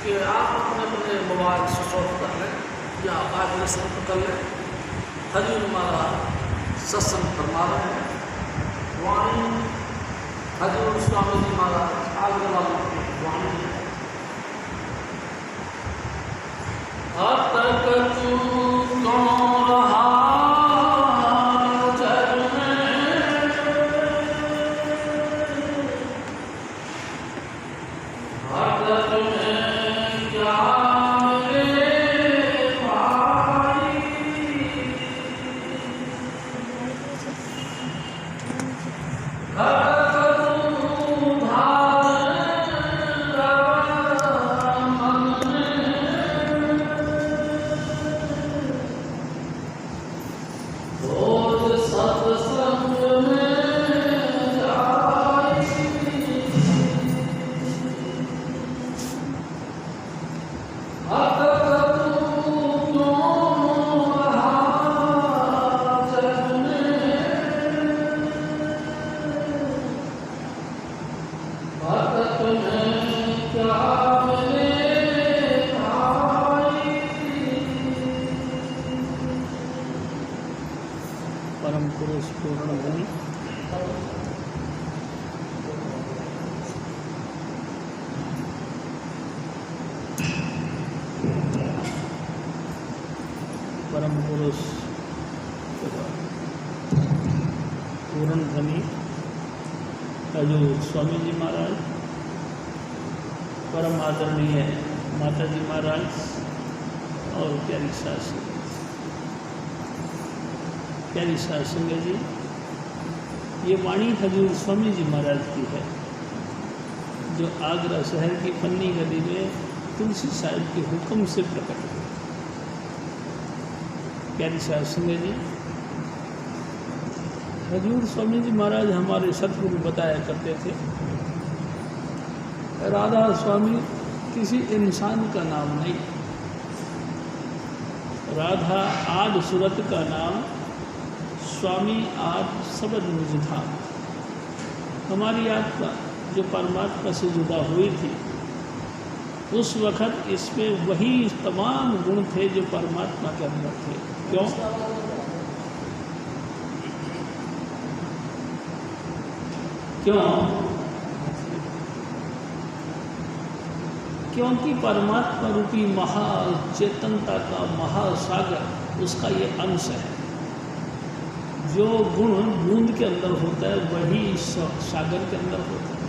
कि आप अपने अपने मोबाइल स्विच ऑफ कर लें या वाइब्रेशन कर लें। हजूर हमारा सत्संग फरमा रहे हैं। वाणी हजूर स्वामी जी महाराज आगरा वालों की वाणी है। अब तक तू कौन रहा जग में, अब तक में क्या मेरे भाई, अब तक तू धारण रहा मन में, रोज सत्संग में आई, अब तक तू क्यों रहा जग में, अब तक में क्या मेरे भाई। परम पुरुष पूर्ण धनी परम पुरुष पूर्ण धनी हजूर स्वामी जी महाराज, परम आदरणीय माता जी महाराज और प्यारी सास प्यारी सासंग जी, ये वाणी हजूर स्वामी जी महाराज की है जो आगरा शहर की पन्नी गली में तुलसी साहिब के हुक्म से प्रकट हुई। प्यारी सासंग जी, हजूर स्वामी जी महाराज हमारे सतगुरु बताया करते थे, राधा स्वामी किसी इंसान का नाम नहीं, राधा आद सूरत का नाम, स्वामी आद सबद मुझ था। हमारी आत्मा जो परमात्मा से जुदा हुई थी उस वक़्त इसमें वही तमाम गुण थे जो परमात्मा के अंदर थे। क्यों? क्यों? क्योंकि परमात्मा रूपी महाचेतनता का महासागर उसका ये अंश है। जो गुण बूंद के अंदर होता है वही सागर के अंदर होता है,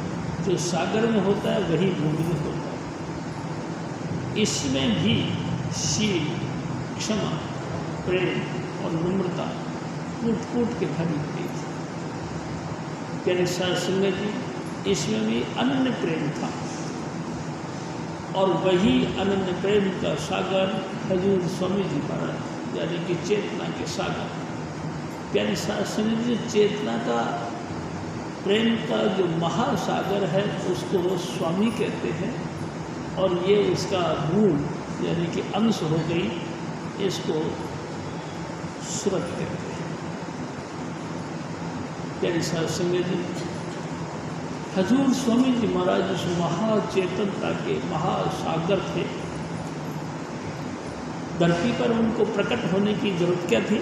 जो सागर में होता है वही बूंद में होता है। इसमें भी शील, क्षमा, प्रेम और नम्रता कूट कूट के भरी हुई थी। प्यारे सासंग जी, इसमें भी अनन्य प्रेम था और वही अनन्य प्रेम का सागर हजूर स्वामी जी महाराज यानी कि चेतना के सागर। प्यारी सासंग जी, चेतना का प्रेम का जो महासागर है उसको वो स्वामी कहते हैं और ये उसका गुण यानी कि अंश हो गई, इसको सूरत कहते हैं। प्यारी सासंग जी, हजूर स्वामी जी महाराज उस महाचेतनता के महासागर थे। धरती पर उनको प्रकट होने की जरूरत क्या थी?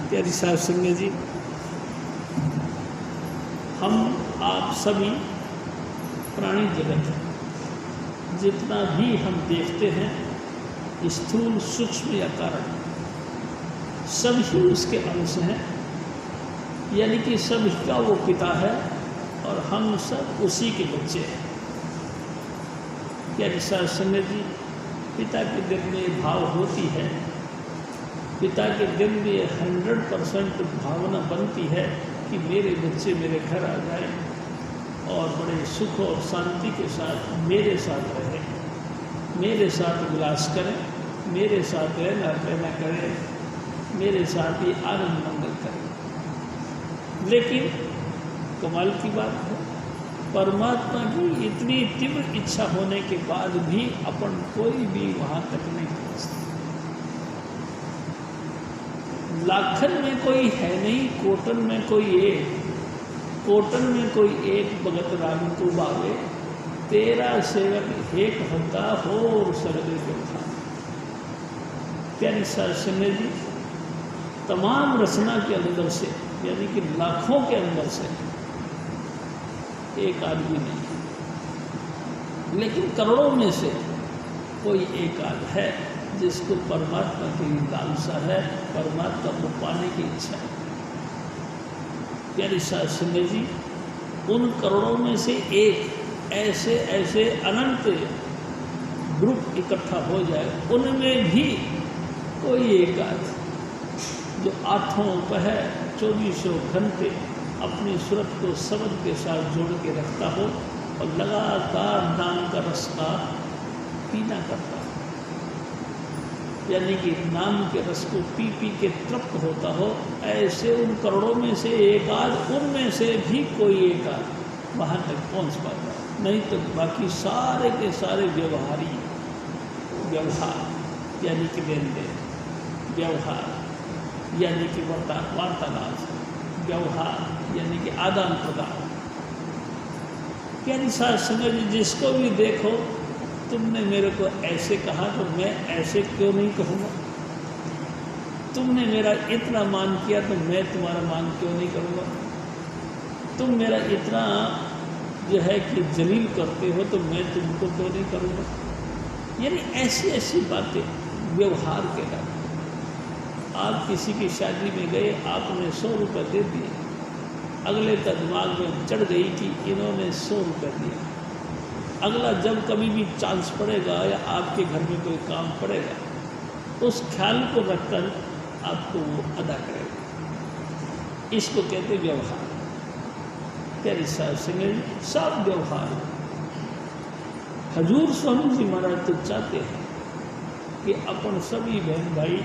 प्यारी सासंग जी, हम आप सभी प्राणी जगत जितना भी हम देखते हैं, स्थूल सूक्ष्म या कारण, सब ही उसके अंश हैं, यानी कि सब का वो पिता है और हम सब उसी के बच्चे हैं। प्यारी सासंग जी, पिता के दिल में भाव होती है, पिता के दिल में 100% भावना बनती है कि मेरे बच्चे मेरे घर आ जाएं और बड़े सुख और शांति के साथ मेरे साथ रहें, मेरे साथ विलास करें, मेरे साथ रहना रहना करें, मेरे साथ ही आनंद मंगल करें। लेकिन कमाल की बात है, परमात्मा की इतनी तीव्र इच्छा होने के बाद भी अपन कोई भी वहाँ तक नहीं पहुँचता। लाखन में कोई है नहीं, कोटन में कोई एक, कोटन में कोई एक भगत राम को बावे, तेरा सेवक एक होता हो सगले के था। प्यारी साध संगत जी, तमाम रचना के अंदर से, यानी कि लाखों के अंदर से एक आदमी नहीं, लेकिन करोड़ों में से कोई एक आध है जिसको परमात्मा की लालसा है, परमात्मा को पाने की इच्छा है। प्यारी साध संगत जी, उन करोड़ों में से एक ऐसे ऐसे अनंत ग्रुप इकट्ठा हो जाए, उनमें भी कोई एक आध जो आठों पहर 24 घंटे अपनी सूरत को शब्द के साथ जोड़ के रखता हो और लगातार नाम का रास्ता पीना करता हो, यानी कि नाम के रस को पी पी के तृप्त होता हो, ऐसे उन करोड़ों में से एक आध, उनमें से भी कोई एक आध वहाँ तक पहुँच पाता है। नहीं तो बाकी सारे के सारे व्यवहार, यानी कि लेन देन, व्यवहार यानी कि वार्तालाप, व्यवहार यानी कि आदान प्रदान। प्यारी साध संगत जी, जिसको भी देखो, तुमने मेरे को ऐसे कहा तो मैं ऐसे क्यों नहीं कहूँगा, तुमने मेरा इतना मान किया तो मैं तुम्हारा मान क्यों नहीं करूँगा, तुम मेरा इतना जो है कि जलील करते हो तो मैं तुमको क्यों नहीं करूँगा। यानी ऐसी ऐसी बातें व्यवहार के नाम। आप किसी की शादी में गए, आपने 100 रुपये दे दिए, अगले का दिमाग में चढ़ गई कि इन्होंने 100 रुपये दिए, अगला जब कभी भी चांस पड़ेगा या आपके घर में कोई काम पड़ेगा, उस ख्याल को रखकर आपको वो अदा करेगा। इसको कहते व्यवहार। प्यारी साध संगत जी, सब व्यवहार। हजूर स्वामी जी महाराज तो चाहते हैं कि अपन सभी बहन भाई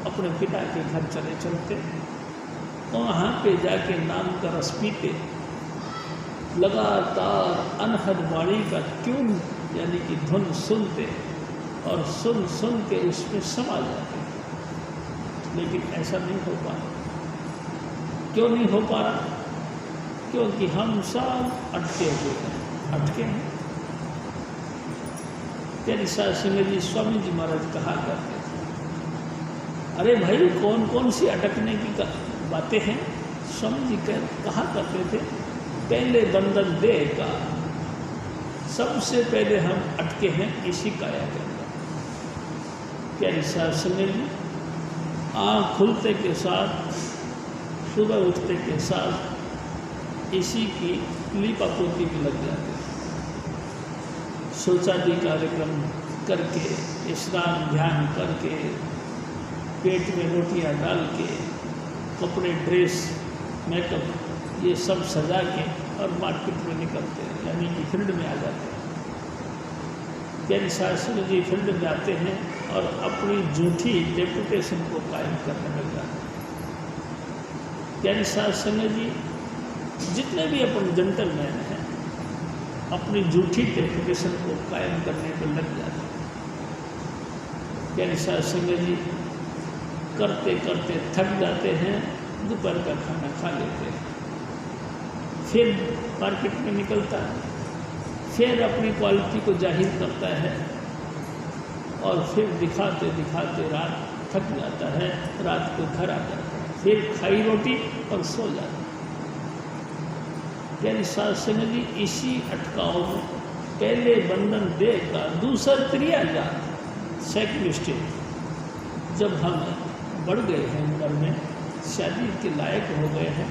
अपने पिता के घर चले चलते, वहाँ पे जाके नाम का रस पीते, लगातार अनहद वाणी का ट्यून यानी कि धुन सुनते और सुन सुन के उसमें समा जाते। लेकिन ऐसा नहीं हो पा रहा। क्यों नहीं हो पा रहा? क्योंकि हम सब अटके हुए हैं, अटके हैं। प्यारी साध संगत जी, स्वामी जी महाराज कहा करते थे, अरे भाई कौन कौन सी अटकने की बातें हैं। स्वामी जी कहा करते थे, पहले बंधन देह का, सबसे पहले हम अटके हैं इसी काया के अंदर। प्यारी साध संगत जी, आँख खुलते के साथ, सुबह उठते के साथ इसी की लीपापोती में लग जाते हैं। शौचालय कार्यक्रम करके, स्नान ध्यान करके, पेट में रोटियां डाल के, कपड़े ड्रेस मेकअप ये सब सजा के और मार्केट में निकलते हैं, यानी कि फील्ड में आ जाते हैं। प्यारी साध संगत जी फील्ड में आते हैं और अपनी झूठी रेपुटेशन को कायम करने लग जाते हैं। प्यारी साध संगत जी, जितने भी अपन जेंटलमैन हैं, अपनी झूठी रेपुटेशन को कायम करने पर लग जाते हैं। प्यारी साध संगत जी, करते करते थक जाते हैं, दोपहर का खाना खा लेते हैं, फिर मार्केट में निकलता है, फिर अपनी क्वालिटी को जाहिर करता है और फिर दिखाते दिखाते रात थक जाता है, रात को घर आ जाता है, फिर खाई रोटी और सो जाता है। प्यारी साध संगत जी, इसी अटकाव में पहले बंधन देह का, दूसरा क्रिया जात, सेकंड स्टेज। जब हम बढ़ गए हैं उम्र में, शादी के लायक हो गए हैं,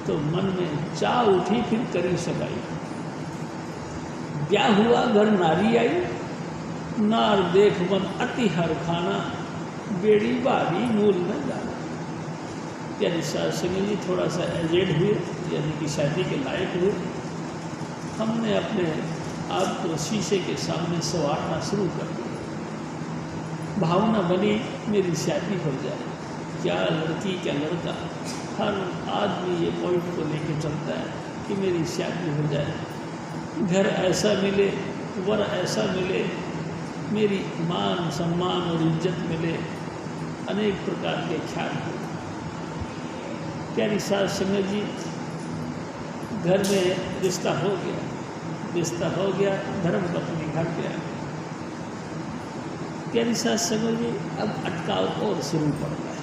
तो मन में चाह उठी, फिर करी सगाई। ब्याह हुआ, घर नारी आई, नार देख मन अति हर खाना, बेड़ी बारी मूल न जाना। प्यारी साध संगत जी, थोड़ा सा एजेड हुए, यानी कि शादी के लायक हुए, हमने अपने आप को शीशे के सामने संवारना शुरू कर दिया। भावना बनी मेरी शादी हो जाए। क्या लड़की क्या लड़का, हर आदमी ये पॉइंट को लेके चलता है कि मेरी शादी हो जाए, घर ऐसा मिले, वर ऐसा मिले, मेरी मान सम्मान और इज्जत मिले, अनेक प्रकार के ख्याल हुए। प्यारी साध संगत जी, घर में रिश्ता हो गया, रिश्ता हो गया, धर्म पत्नी घर पे आ गई। प्यारी सास समझिए, अब अटकाव और शुरू पड़ गया।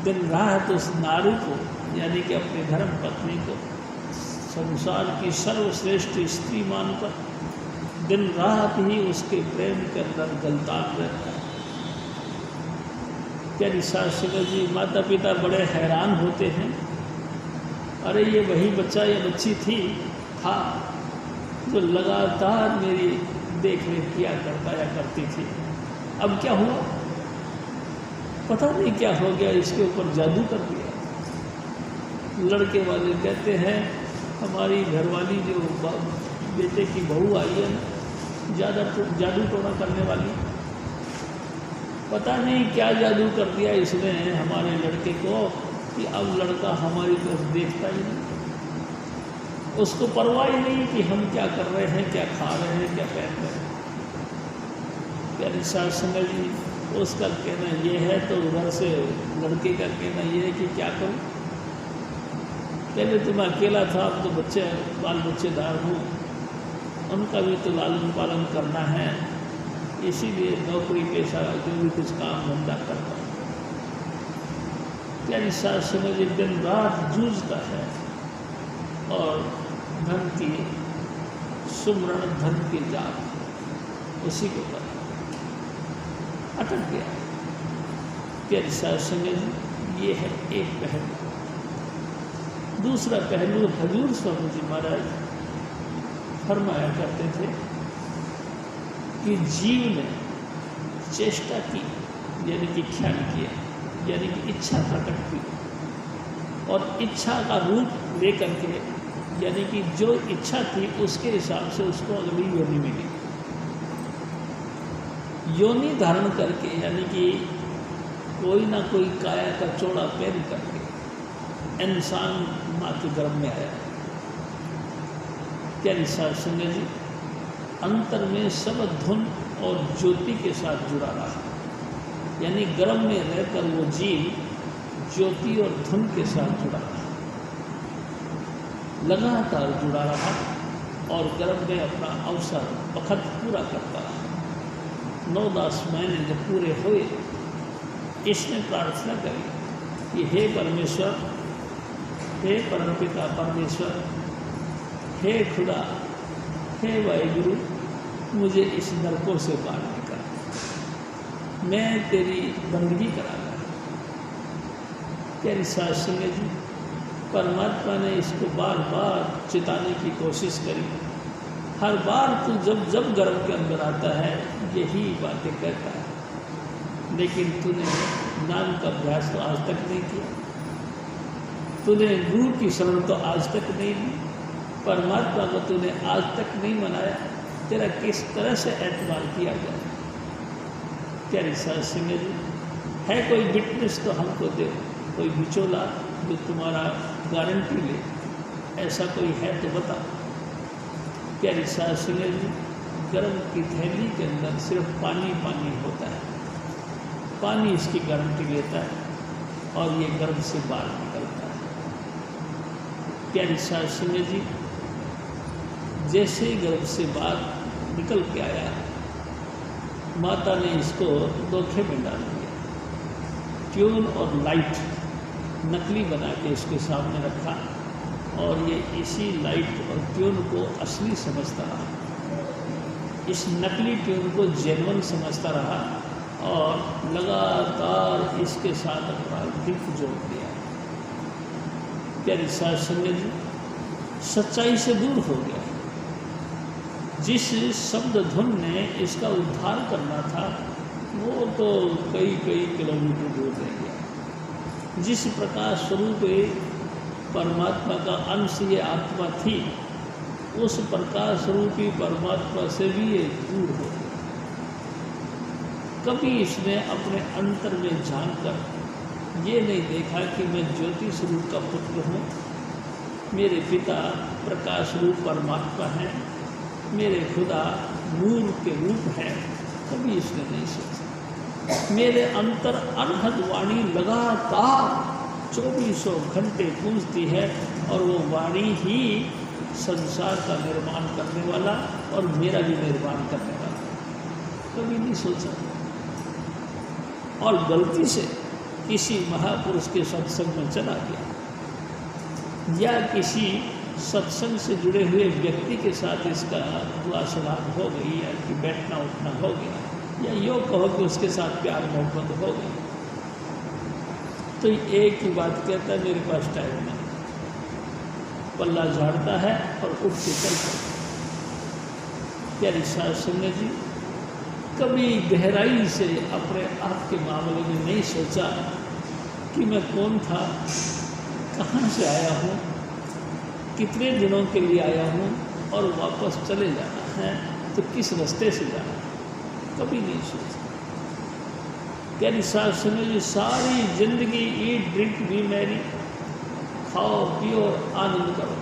दिन रात उस नारी को, यानी कि अपनी धर्म पत्नी को संसार की सर्वश्रेष्ठ स्त्री मानकर दिन रात ही उसके प्रेम के अंदर गलतान रहता है। प्यारी सास समझिए, माता पिता बड़े हैरान होते हैं, अरे ये वही बच्चा या बच्ची था जो लगातार मेरी देख रेख किया करता या करती थी, अब क्या हुआ? पता नहीं क्या हो गया, इसके ऊपर जादू कर दिया। लड़के वाले कहते हैं हमारी घरवाली जो बेटे की बहू आई है ना, ज़्यादा जादू टोना करने वाली, पता नहीं क्या जादू कर दिया इसने हमारे लड़के को कि अब लड़का हमारी तरफ देखता ही नहीं, उसको परवाह ही नहीं कि हम क्या कर रहे हैं, क्या खा रहे हैं, क्या पहन रहे हैं। प्यारी सास समझी, उसका कहना ये है तो उधर से लड़के का कहना ये है कि क्या करूं, पहले तो मैं अकेला था, अब तो बाल बच्चेदार हूँ, उनका भी तो लालन पालन करना है, इसीलिए नौकरी पेशा जो भी कुछ काम धंधा करता हूँ। प्यारी सास समझिए, दिन रात जूझता है और धन की सुमरण, धन की जात उसी के ऊपर अटक गया। प्यारी सास समझिए, ये है एक पहलू। दूसरा पहलू, हजूर स्वामी जी महाराज फरमाया करते थे कि जीव ने चेष्टा की, यानी कि ख्याल किया, यानी कि इच्छा प्रकट की, और इच्छा का रूप लेकर के, यानी कि जो इच्छा थी उसके हिसाब से उसको अगली योनि मिली। योनि धारण करके, यानी कि कोई ना कोई काया का चोड़ा पहन करके इंसान माँ के गर्भ में आया। प्यारी सास संगत जी, अंतर में सब धुन और ज्योति के साथ जुड़ा रहा, यानी गर्भ में रहकर वो जीव ज्योति और धुन के साथ जुड़ा रहा, लगातार जुड़ा रहा और गर्भ में अपना अवसर वक्त पूरा करता रहा। 9-10 महीने जब पूरे हुए, इसने प्रार्थना करी कि हे परमेश्वर, हे परमपिता परमेश्वर, हे खुदा, हे वाहिगुरु, मुझे इस नरकों से बाहर निकाल, मैं तेरी बंदगी करांगा। प्यारी सास संगत जी, परमात्मा ने इसको बार बार चिताने की कोशिश करी। हर बार तू जब जब गर्भ के अंदर आता है यही बातें कहता है, लेकिन तूने नाम का अभ्यास तो आज तक नहीं किया, तूने गुरु की शरण तो आज तक नहीं ली, परमात्मा को तूने आज तक नहीं मनाया, तेरा किस तरह से एतबार किया जाए। प्यारी सास संगत जी, है कोई विटनेस तो हमको दे, कोई बिचौला जो तुम्हारा गारंटी ले, ऐसा कोई है तो बता। प्यारी सास संगत जी, गर्भ की थैली के अंदर सिर्फ पानी पानी होता है, पानी इसकी गारंटी लेता है और ये गर्भ से बाहर निकलता है। प्यारी सास संगत जी, जैसे ही गर्भ से बाहर निकल के आया, माता ने इसको धोखे में डाल दिया, ट्यून और लाइट नकली बना के इसके सामने रखा और ये इसी लाइट और ट्यून को असली समझता रहा, इस नकली ट्यून को जेन्युइन समझता रहा और लगातार इसके साथ अपना दिल जोड़ दिया। प्यारी सास संगत जी, सच्चाई से दूर हो गया। जिस शब्द धुन ने इसका उद्धार करना था वो तो कई कई किलोमीटर दूर रह गया। जिस प्रकाश स्वरूप परमात्मा का अंश ये आत्मा थी, उस प्रकाश स्वरूपी परमात्मा से भी ये दूर हो गया। कभी इसने अपने अंतर में झांककर ये नहीं देखा कि मैं ज्योति स्वरूप का पुत्र हूँ, मेरे पिता प्रकाश रूप परमात्मा हैं, मेरे खुदा नूर के रूप हैं, कभी इसने नहीं सोचा। मेरे अंतर अनहद वाणी लगातार 2400 घंटे गूंजती है और वो वाणी ही संसार का निर्माण करने वाला और मेरा भी निर्माण करने वाला, कभी नहीं सोचा। और गलती से किसी महापुरुष के सत्संग में चला गया या किसी सत्संग से जुड़े हुए व्यक्ति के साथ इसका हुआ सलाह हो गई या कि बैठना उठना हो गया या यूँ कहो कि उसके साथ प्यार मोहब्बत हो गई, तो एक ही बात कहता है, मेरे पास टाइम नहीं, पल्ला झाड़ता है और उठ के चलता है। प्यारी साध संगत जी, कभी गहराई से अपने आप के मामले में नहीं सोचा कि मैं कौन था, कहाँ से आया हूँ, कितने दिनों के लिए आया हूँ और वापस चले जाना है तो किस रास्ते से जाना है, कभी नहीं सोचा। प्यारी साध संगत जी, सारी जिंदगी ईट ड्रिंक भी मैरी, खाओ पियो आनंद करो।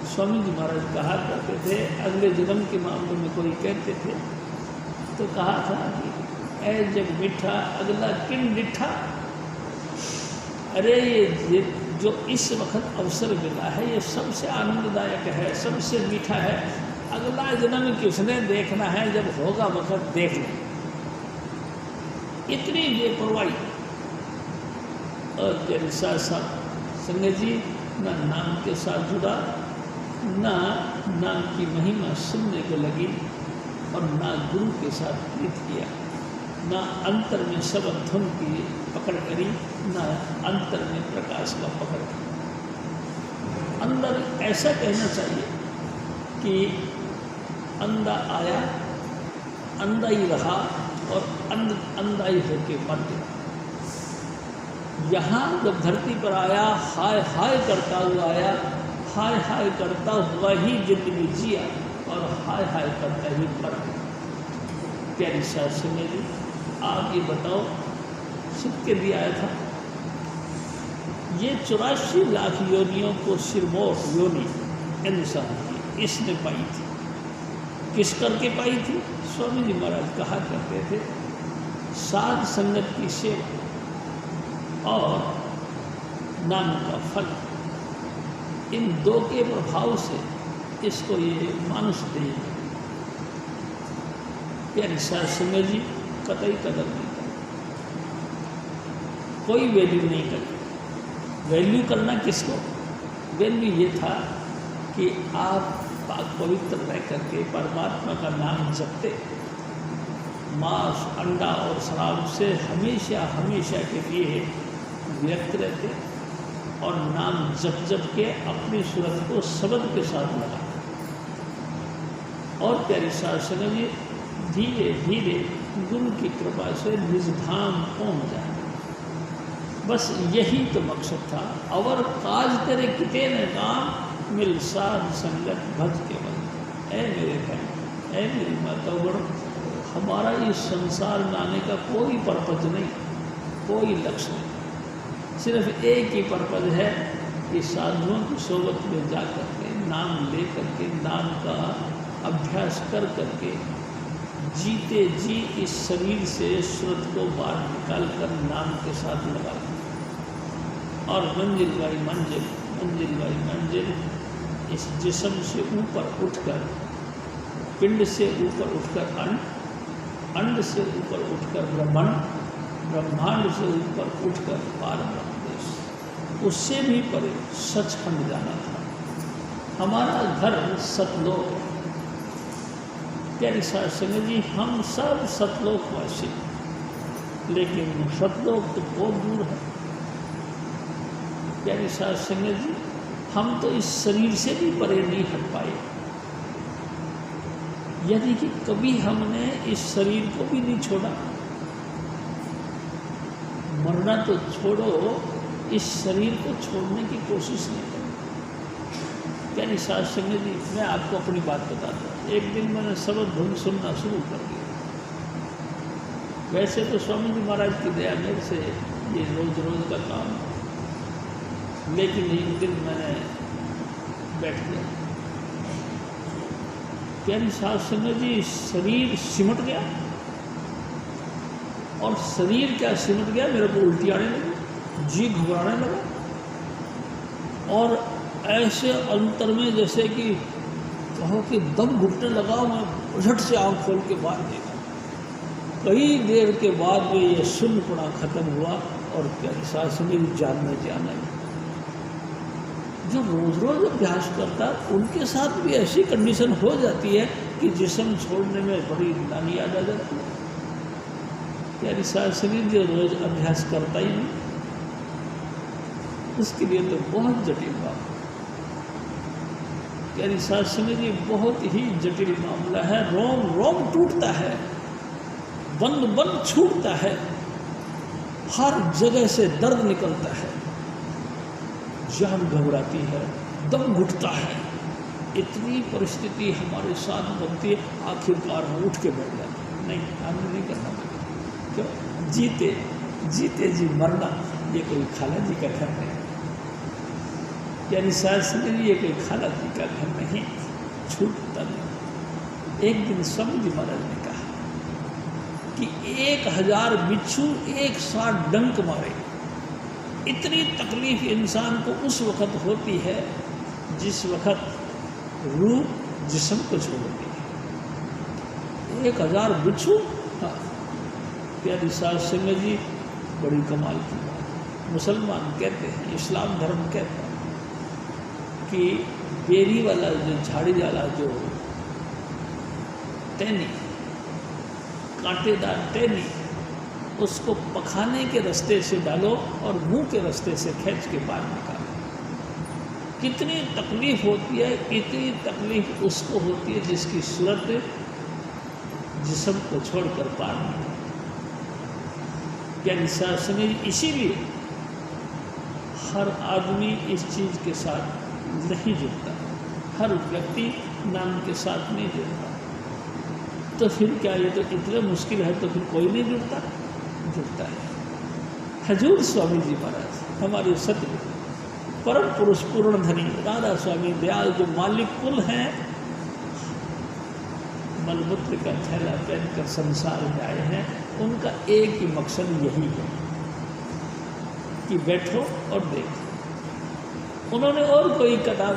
स्वामी जी महाराज कहा करते थे, अगले जन्म के मामले में कोई कहते थे तो कहा था कि ऐ जग मीठा अगला किन डिठा। अरे ये जो इस वक्त अवसर मिला है ये सबसे आनंददायक है, सबसे मीठा है, अगला जन्म किसने देखना है, जब होगा वक्त देख लें। इतनी बेपरवाही। और प्यारे साथ संगत जी, न नाम के साथ जुड़ा, न नाम की महिमा सुनने को लगी और न गुरु के साथ प्रीत किया, न अंतर में शब्द धुन की पकड़ करी, न अंतर में प्रकाश का पकड़ करी। अंदर ऐसा कहना चाहिए कि अंधा आया, अंधा ही रहा और अंधा ही होके मर गया। यहाँ जब धरती पर आया, हाय हाय करता हुआ आया, हाय हाय करता हुआ ही जिंदगी जिया और हाय हाय करता ही मर गया। प्यारी साध संगत जी, आप ये बताओ, सबके लिए आया था। ये 84 लाख योनियों को सिरमौर योनि इंसान की इसने पाई थी। किस करके पाई थी? स्वामी जी महाराज कहा करते थे, साध संगत की सेवा और नाम का फल, इन दो के प्रभाव से इसको ये मानुष दे। प्यारी साध संगत जी, कतई कदर नहीं कर, कोई वैल्यू नहीं कर। वैल्यू करना किसको? वैल्यू ये था कि आप पाक पवित्र रह करके परमात्मा का नाम जपते, मांस अंडा और शराब से हमेशा हमेशा के लिए व्यक्त रहते और नाम जप जप के अपनी सूरत को शब्द के साथ लगा। और प्यारी साध संगत जी, धीरे धीरे गुरु की कृपा से निज धाम पहुँच जाए। बस यही तो मकसद था। और काज तेरे किते ने काम, मिल साध संगत भज केवल। ऐ मेरे भाई, ऐ मेरी माता बड़ो, हमारा इस संसार में आने का कोई पर्पज नहीं, कोई लक्ष्य नहीं। सिर्फ एक ही पर्पज है कि साधुओं की सोबत में जा करके, नाम ले करके, नाम का अभ्यास कर करके, जीते जी इस शरीर से श्रुत को बाहर निकाल कर नाम के साथ लगा और मंजिल बाई मंजिल, मंजिल बाई मंजिल, इस जिस्म से ऊपर उठकर, पिंड से ऊपर उठकर अंड, अंड से ऊपर उठकर ब्रह्मांड, ब्रह्मांड से ऊपर उठकर पार ब्रह्म देश, उससे भी परे सचखंड जाना था। हमारा घर सतलोक। प्यारी साध संगत जी, हम सब सतलोकवासी, लेकिन सतलोक तो बहुत दूर है। प्यारी साध संगत जी, हम तो इस शरीर से भी परे नहीं हट पाए। यदि कि कभी हमने इस शरीर को भी नहीं छोड़ा, मरना तो छोड़ो, इस शरीर को छोड़ने की कोशिश नहीं करें। प्यारी साध संगत जी, मैं आपको अपनी बात बताता हूँ। एक दिन मैंने शब्द धुन सुनना शुरू कर दिया। वैसे तो स्वामी जी महाराज की दया मेरे से ये रोज रोज का काम है, लेकिन एक दिन मैंने बैठ गया। प्यारी साध संगत जी, शरीर सिमट गया। और शरीर क्या सिमट गया, मेरे को उल्टी आने लगी, जी घबराने लगा और ऐसे अंतर में जैसे कि कहो कि दम घुटने लगा, मैं झट से आँख खोल के बाहर देखा। कई देर के बाद में ये शून्यपना खत्म हुआ और प्यारी सास मेरी जान में जान आई। जो रोज रोज अभ्यास करता उनके साथ भी ऐसी कंडीशन हो जाती है कि जिस्म छोड़ने में बड़ी नानी याद आ जाती है। प्यारी सास जो रोज अभ्यास करता ही नहीं, उसके लिए तो बहुत जटिल बात। प्यारी सास जी बहुत ही जटिल मामला है। रोम रोम टूटता है, बंद बंद छूटता है, हर जगह से दर्द निकलता है, जान घबराती है, दम घुटता है। इतनी परिस्थिति हमारे साथ बनती है, आखिरकार हम उठ के बैठ जाते हैं। नहीं, हमने नहीं करना। क्यों? जीते जीते जी मरना ये कोई खाला जी का घर नहीं, यानी सास ये कोई खाला जी का घर नहीं, छूटता नहीं। एक दिन स्वामी जी महाराज ने कहा कि 1000 बिच्छू एक साथ डंक मारे। इतनी तकलीफ इंसान को उस वक़्त होती है जिस वक़्त रूह जिस्म को छोड़ती है। 1000 बिच्छू। हाँ, प्यारी सास सिंह जी बड़ी कमाल की बात। मुसलमान कहते हैं, इस्लाम धर्म कहता है कि बेरी वाला जो झाड़ी वाला जो टहनी, कांटेदार टहनी, उसको पखाने के रास्ते से डालो और मुंह के रास्ते से खींच के बाहर निकालो। कितनी तकलीफ होती है, इतनी तकलीफ उसको होती है जिसकी सूरत जिस्म को छोड़कर पार नहीं। क्या निशास ने इसीलिए हर आदमी इस चीज़ के साथ नहीं जुड़ता, हर व्यक्ति नाम के साथ नहीं जुड़ता। तो फिर क्या, ये तो इतना मुश्किल है तो फिर कोई नहीं जुड़ता? जुड़ता है। हजूर स्वामी जी महाराज हमारे सत्य परम पुरुष पूर्ण धनी राधा स्वामी दयाल जो मालिक कुल हैं, मलमूत्र का थैला पहनकर संसार में आए हैं। उनका एक ही मकसद यही है कि बैठो और देखो। उन्होंने और कोई किताब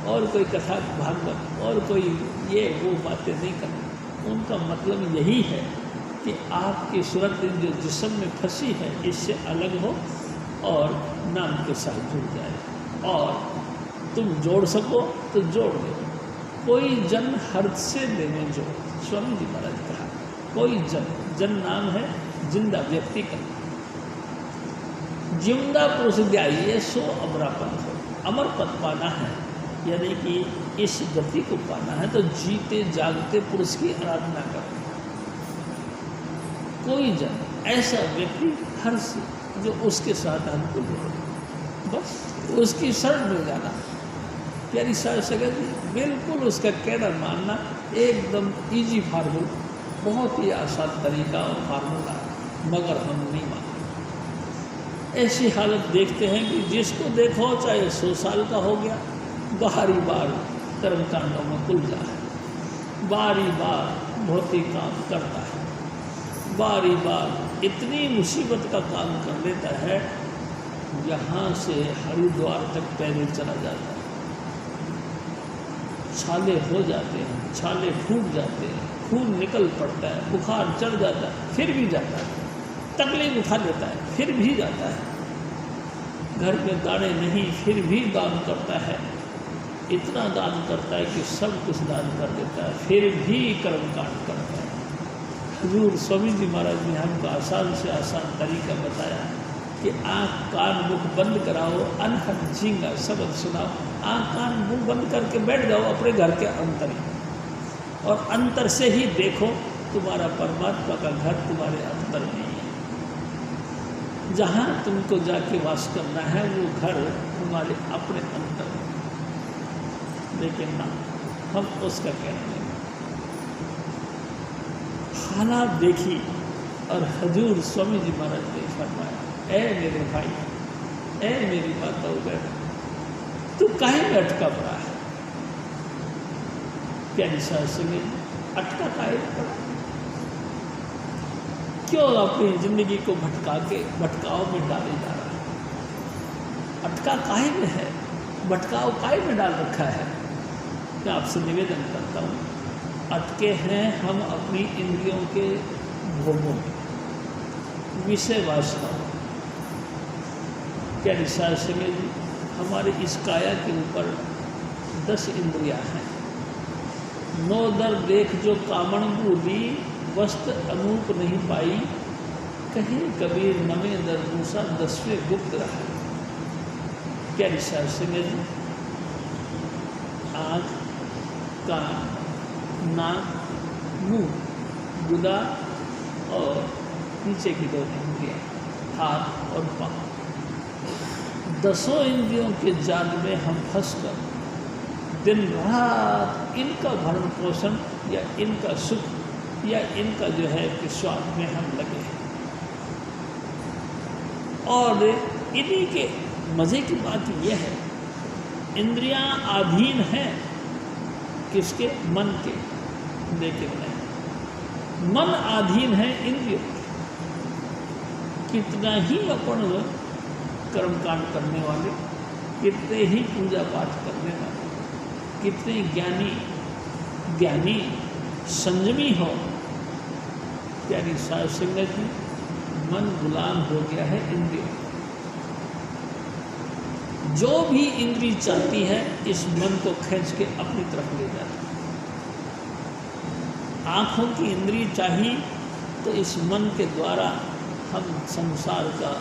और कोई कथा भागवत और कोई ये वो बातें नहीं करनी। उनका मतलब यही है कि आपकी सूरत जो जिस्म में फंसी है इससे अलग हो और नाम के साथ जुड़ जाए और तुम जोड़ सको तो जोड़ दो। कोई जन हर्द से देने जो स्वामी जी महाराज कहा, कोई जन नाम है जिंदा व्यक्ति का। जिंदा पुरुष ध्याइए सो अमरापन हो। अमर पद पाना है यानी कि इस गति को पाना है तो जीते जागते पुरुष की आराधना करो। कोई जन ऐसा व्यक्ति हर से जो उसके साथ हमको जोड़े, बस उसकी शरण में जाना। प्यारी सास जी बिल्कुल उसका कहना मानना, एकदम इजी फार्मूला, बहुत ही आसान तरीका और फार्मूला, मगर हम नहीं मानते। ऐसी हालत देखते हैं कि जिसको देखो चाहे 100 साल का हो गया, बारी बार कर्मकांडों में उलझा है, बारी बार भौतिक काम करता है, बारी बार इतनी मुसीबत का काम कर लेता है, यहाँ से हरिद्वार तक पैदल चला जाता है। छाले हो जाते हैं, छाले फूट जाते हैं, खून निकल पड़ता है, बुखार चढ़ जाता है, फिर भी जाता है, तकलीफ उठा लेता है, फिर भी जाता है। घर में दाने नहीं, फिर भी दान करता है। इतना दान करता है कि सब कुछ दान कर देता है, फिर भी कर्मकांड करता है। हजूर स्वामी जी महाराज ने हमको आसान से आसान तरीका बताया कि आँख कान मुख बंद कराओ, अनहद झींगा शब्द सुनाओ। आँख कान मुँह बंद करके बैठ जाओ अपने घर के अंतर ही, और अंतर से ही देखो तुम्हारा परमात्मा का घर तुम्हारे अंतर में ही है। जहाँ तुमको जाके वास करना है वो घर तुम्हारे अपने अंतर में, लेकिन ना हम उसका कहना नहीं। हालात देखी और हजूर स्वामी जी महाराज ने फरमाया, ऐ मेरे भाई, ऐ मेरी माता बहन, तू काहे में अटका पड़ा है? प्यारी सास ने अटका काहे पड़ा? क्यों अपनी जिंदगी को भटकाव में डाले जा रहा है? अटका काहे में है? भटकाव काय में डाल रखा है। मैं आपसे निवेदन करता हूँ, अटके हैं हम अपनी इंद्रियों के भोगों, विषय वासनाओं। क्या निशान से जी, हमारे इस काया के ऊपर 10 इंद्रियां हैं। 9 दर देख जो कामण भूली, वस्त्र अनूप नहीं पाई, कहे कबीर नवे दर दूसरा 10वें गुप्त रहा। क्या निशान से जी, आँख, कान, नाक, मुंह, गुदा और नीचे की 2 इंद्रियां, हाथ और पाँव, 10 इंद्रियों के जाल में हम फंसकर दिन रात इनका भरण पोषण या इनका सुख या इनका जो है कि स्वाद में हम लगे हैं। और इन्हीं के मज़े की बात यह है, इंद्रियां अधीन हैं किसके? मन के, लेकिन नहीं, मन अधीन है इंद्रियों के। कितना ही अपन कर्मकांड करने वाले, कितने ही पूजा पाठ करने वाले, कितने ज्ञानी संयमी हो, प्यारी साध संगत जी, मन गुलाम हो गया है इंद्रियों। जो भी इंद्री चाहती है इस मन को खींच के अपनी तरफ ले जाती है। आँखों की इंद्री चाहिए तो इस मन के द्वारा हम संसार का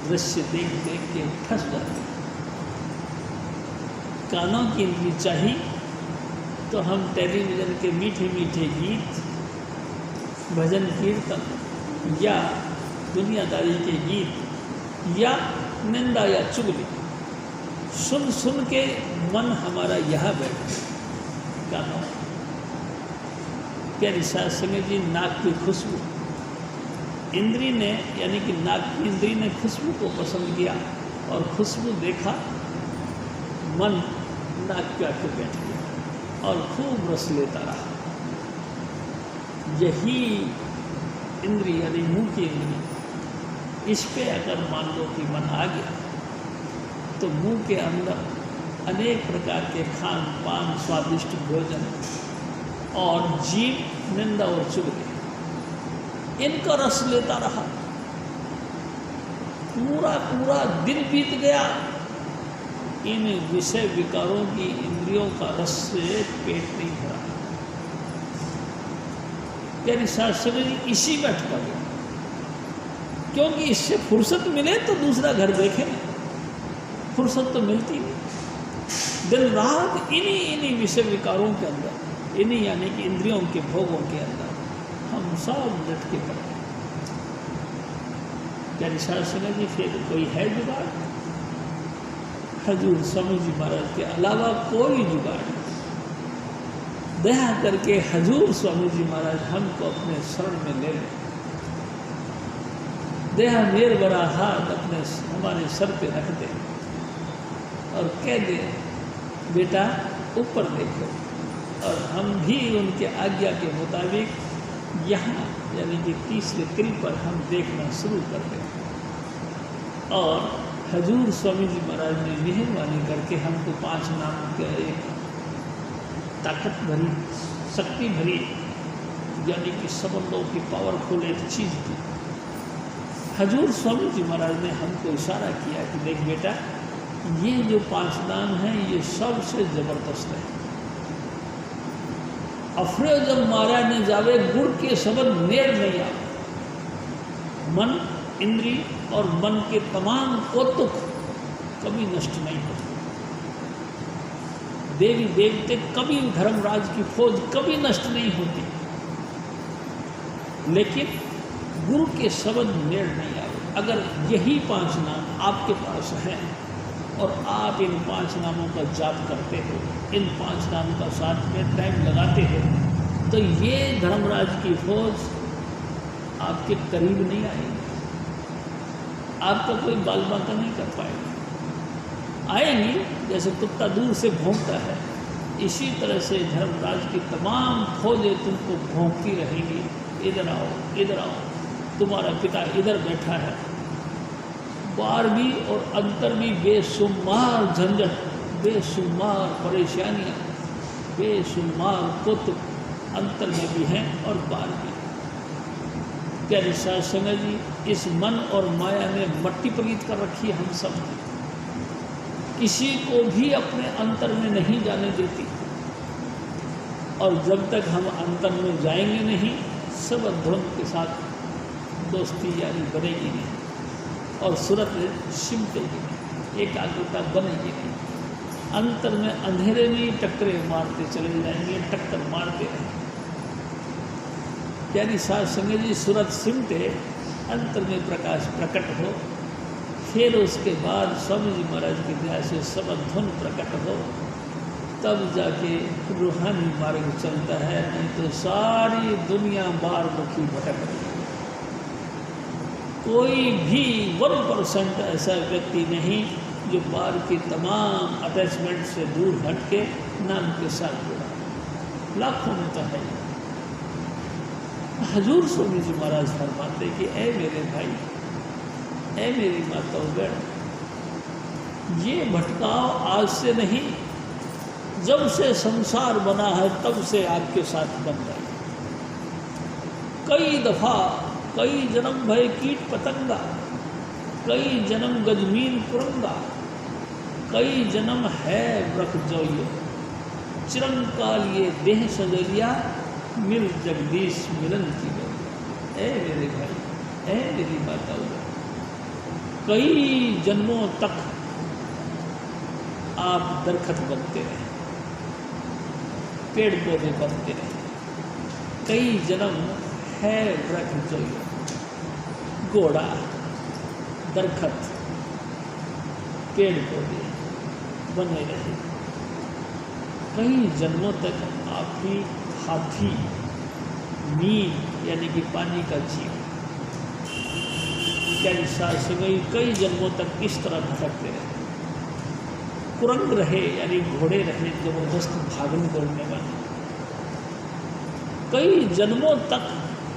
दृश्य देख देख के फंस जाते हैं। कानों की इंद्री चाहिए तो हम टेलीविज़न के मीठे मीठे गीत, भजन कीर्तन या दुनियादारी के गीत या निंदा या चुगली सुन सुन के मन हमारा यहाँ बैठा। कानों, प्यारी साध संगत जी, नाक की खुशबू, इंद्री ने यानी कि नाक की इंद्री ने खुशबू को पसंद किया और खुशबू देखा, मन नाक पे आके बैठ गया और खूब रस लेता रहा। यही इंद्री यानी मुंह की इंद्री, इस पे अगर मान लो कि मन आ गया तो मुंह के अंदर अनेक प्रकार के खान पान, स्वादिष्ट भोजन और जीव निंदा और चुगली, इनका रस लेता रहा। पूरा पूरा दिन बीत गया, इन विषय विकारों की इंद्रियों का रस से पेट नहीं भरा। यानी शास्त्र इसी में अटका गया, क्योंकि इससे फुर्सत मिले तो दूसरा घर देखे ना, फुर्सत तो मिलती नहीं। दिन रात इन्हीं विषय विकारों के अंदर, इन्हीं यानी कि इंद्रियों के भोगों के अंदर हम सब लटके पड़े। क्या शास्त्र जी फिर कोई है जुगाड़? हजूर स्वामी जी महाराज के अलावा कोई जुगाड़ नहीं। दया करके हजूर स्वामी जी महाराज हमको अपने शरण में ले लें। दया मेर बड़ा हाथ अपने हमारे सर पे रख दे और कह दे, बेटा ऊपर देखो, और हम भी उनके आज्ञा के मुताबिक यहाँ यानी कि तीसरे तिल पर हम देखना शुरू कर दें। और हजूर स्वामी जी महाराज ने मेहरबानी करके हमको 5 नाम के एक ताकत भरी, शक्ति भरी, यानी कि समझो की पावरफुल एक चीज़ थी। हजूर स्वामी जी महाराज ने हमको इशारा किया कि देख बेटा, ये जो 5 नाम हैं ये सबसे ज़बरदस्त है। अफरे जब मारा न जावे, गुड़ के सबद नेर नहीं आवे। मन, इंद्री और मन के तमाम कौतुक कभी नष्ट नहीं होते। देवी देवते कभी, धर्मराज की फौज कभी नष्ट नहीं होती, लेकिन गुरु के शब्द मेल नहीं आए। अगर यही 5 नाम आपके पास हैं और आप इन 5 नामों का जाप करते हो, इन 5 नाम का साथ में टाइम लगाते हो, तो ये धर्मराज की फौज आपके करीब नहीं आएगी, आपका कोई बाल बांका नहीं कर पाएगा। आएंगी जैसे कुत्ता दूर से भौंकता है, इसी तरह से धर्मराज की तमाम फौजें तुमको भौंकती रहेंगी, इधर आओ, इधर आओ, तुम्हारा पिता इधर बैठा है। 12वीं और अंतर भी बेशुमार झंझट बेशुमार परेशानियाँ, बेशुमार कुतुब अंतर में भी हैं और बाहर भी। प्यारे साध संगत जी, इस मन और माया ने मट्टी पलीत कर रखी है हम सब की, किसी को भी अपने अंतर में नहीं जाने देती। और जब तक हम अंतर में जाएंगे नहीं, सब अध्वर्म के साथ दोस्ती यारी बनेगी नहीं और सूरत सिमटेगी नहीं, एकाग्रता बनेगी नहीं। अंतर में अंधेरे में ही टक्करे मारते चले जाएंगे, टक्कर मारते रहेंगे। यानी साध संगत जी, सूरत सिमटे, अंतर में प्रकाश प्रकट हो, फिर उसके बाद स्वामी जी महाराज की दया से सब अध्वर्म प्रकट हो, तब जाके रूहानी मार्ग चलता है। नहीं तो सारी दुनिया बार मुखी भटक रही है। कोई भी 1% ऐसा व्यक्ति नहीं जो बार की तमाम अटैचमेंट से दूर हट के नाम के साथ जुड़ा। लाखों में तो है। हजूर स्वामी जी महाराज फरमाते कि ऐ मेरे भाई, ऐ मेरी माताओं बहन, ये भटकाव आज से नहीं, जब से संसार बना है तब से आपके साथ बन रहा है। कई दफा, कई जन्म भय कीट पतंगा, कई जन्म गजमीन कुरंगा, कई जन्म है व्रत जोइयो, चिरंकाल ये देह सजलिया, मिल जगदीश मिलन की गई। ऐ मेरे भाई, ऐ मेरी माताओं, कई जन्मों तक आप दरखत बनते रहे, पेड़ पौधे बनते रहे। कई जन्म है वृक्ष जोइयो, घोड़ा, दरखत, पेड़ पौधे बने रहे। कई जन्मों तक आप ही हाथी, नील यानी कि पानी का जीव, कई जन्मों तक इस तरह भटकते रहे। कुरंग रहे यानी घोड़े रहे, जबरदस्त भागने दौड़ने वाले। कई जन्मों तक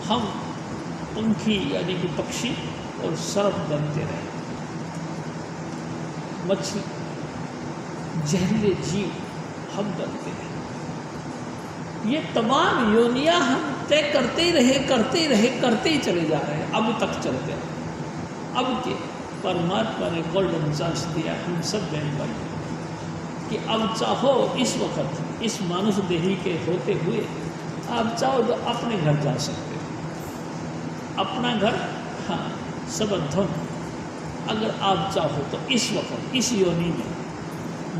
हम पंखी यानी कि पक्षी और सर्प बनते रहे, मछली, जहरीले जीव हम बनते रहे। ये तमाम योनियां हम तय करते ही रहे, करते ही रहे, करते ही चले जा रहे हैं, अब तक चलते रहे। अब के परमात्मा ने गोल्डन चांस दिया हम सब बहन भाई कि अब चाहो इस वक्त, इस मानुष देही के होते हुए आप चाहो तो अपने घर जा सकते हो। अपना घर, हाँ, सब अध्वर्म, अगर आप चाहो तो इस वक्त, इस योनि में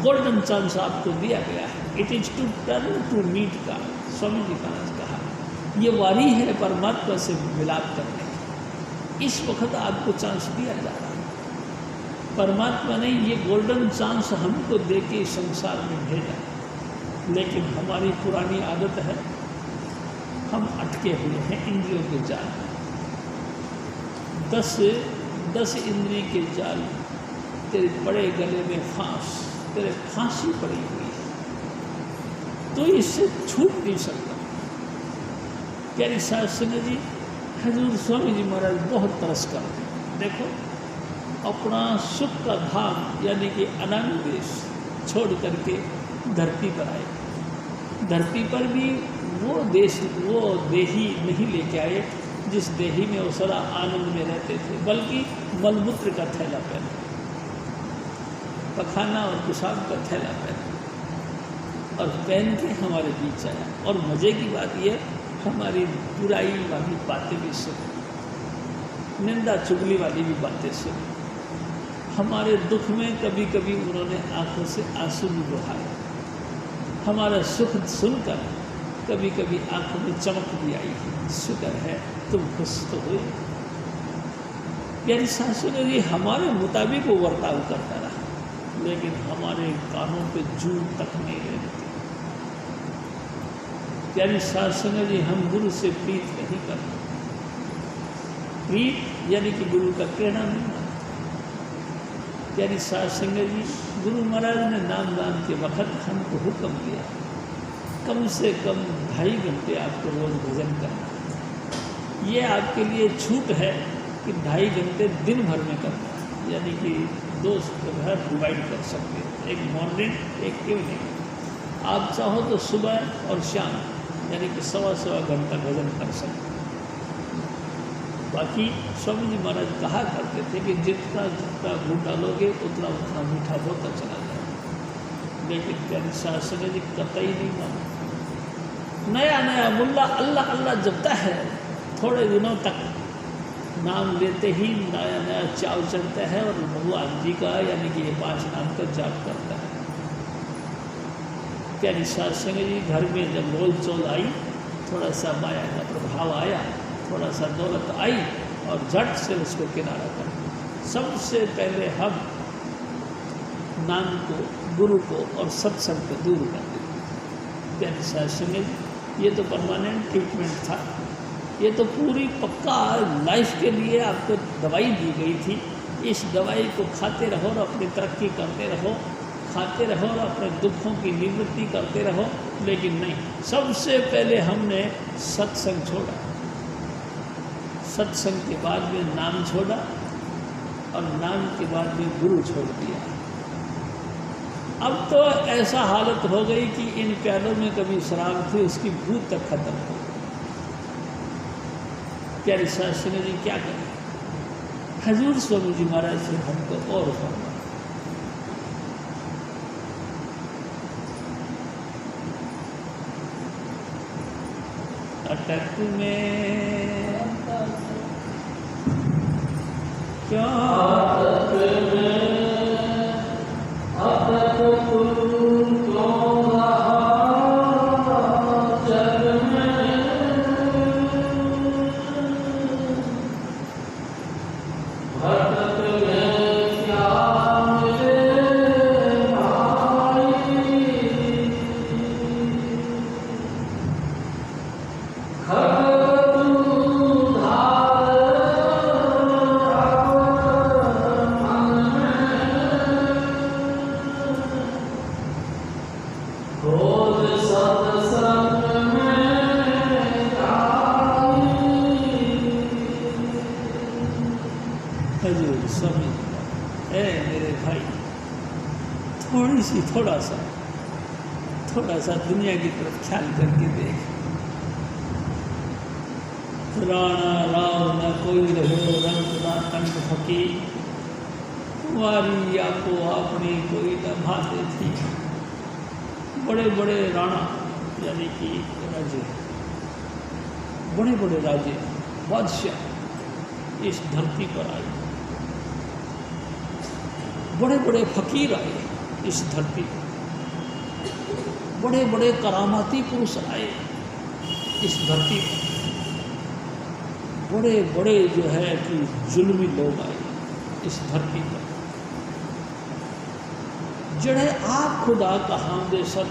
गोल्डन चांस आपको दिया गया है। It is to turn to meet का, स्वामी जी का कहा, ये वारी है परमात्मा से मिलाप करने की। इस वक्त आपको चांस दिया जा रहा है। परमात्मा ने ये गोल्डन चांस हमको दे के संसार में भेजा, लेकिन हमारी पुरानी आदत है, हम अटके हुए हैं इंद्रियों के जाल में। 10 इंद्रिय के जाल, तेरे बड़े गले में फांस, तेरे फांसी पड़ी हुई है, तो इससे छूट नहीं सकता। प्यारी साध संगत जी, हजूर स्वामी जी महाराज बहुत तरस करते हैं। देखो, अपना सुख का धाम यानी कि अनंत देश छोड़ करके धरती पर आए। धरती पर भी वो देश, वो देही नहीं लेके आए जिस देही में वो सदा आनंद में रहते थे, बल्कि मलमूत्र का थैला पहना, पखाना और पेशाब का थैला पहना और पहन के हमारे बीच आया। और मज़े की बात यह, हमारी बुराई वाली बातें भी सुनी, निंदा चुगली वाली भी बातें सुनी। हमारे दुख में कभी कभी उन्होंने आंखों से आंसू भी बहाए। हमारा सुख सुनकर कभी कभी आंखों में चमक भी आई। शुक्र है तुम खुश तो हुए। यानी सासू ने ये हमारे मुताबिक वो वर्ताव करता रहा, लेकिन हमारे कानों पे जूं तक नहीं रहती। यानी सासू ने जी, हम गुरु से प्रीत नहीं करते। प्रीत यानी कि गुरु का कहना नहीं मानते। यानी साध संगत जी, गुरु महाराज ने नाम दान के वक्त हमको हुक्म दिया, कम से कम 2.5 घंटे आपको रोज़ भजन करना। ये आपके लिए छूट है कि 2.5 घंटे दिन भर में करना है। यानी कि दो जो है डिवाइड कर सकते हैं, एक मॉर्निंग एक इवनिंग। आप चाहो तो सुबह और शाम यानी कि सवा घंटा भजन कर सकते हैं। बाकी स्वामी जी महाराज कहा करते थे कि जितना जितना घूट डालोगे उतना उतना मीठा होता चला जाए, लेकिन क्या शास्त्र जी कतई नहीं माना। नया नया मुल्ला अल्लाह अल्लाह जपता है, थोड़े दिनों तक नाम लेते ही नया नया चाव चढ़ता है और भगवान जी का यानी कि ये 5 नाम का जाप करता है। क्या शास्त्र जी घर में जब बोल चोल आई, थोड़ा सा माया का प्रभाव आया, थोड़ा सा दौलत आई और झट से उसको किनारा कर दिया। सबसे पहले हम नाम को, गुरु को और सत्संग को दूर कर देते। क्या शास्त्र जी ये तो परमानेंट ट्रीटमेंट था, ये तो पूरी पक्का लाइफ के लिए आपको दवाई दी गई थी। इस दवाई को खाते रहो और अपनी तरक्की करते रहो, खाते रहो और अपने दुखों की निवृत्ति करते रहो। लेकिन नहीं, सबसे पहले हमने सत्संग छोड़ा, सत्संग के बाद में नाम छोड़ा और नाम के बाद में गुरु छोड़ दिया। अब तो ऐसा हालत हो गई कि इन प्यालों में कभी शराब थी उसकी भूत तक खत्म हो गई। क्या शास्त्री जी क्या करें? हजूर स्वामी जी महाराज से हमको और फरमा। अटक में क्या थोड़ा सा दुनिया की तरफ ख्याल करके देख। राणा राव न कोई रहो रंग ना कंठ फकी, तुम्हारी आपको अपनी कोई न भाते थी। बड़े बड़े राणा यानी कि राजे, बड़े बड़े राजे बादशाह इस धरती पर आए, बड़े बड़े फकीर आए इस धरती पर, बड़े बड़े करामाती पुरुष आए इस धरती पर, बड़े बड़े जो है कि जुल्मी लोग आए इस धरती पर। जड़े आप खुदा कहाँ दे सर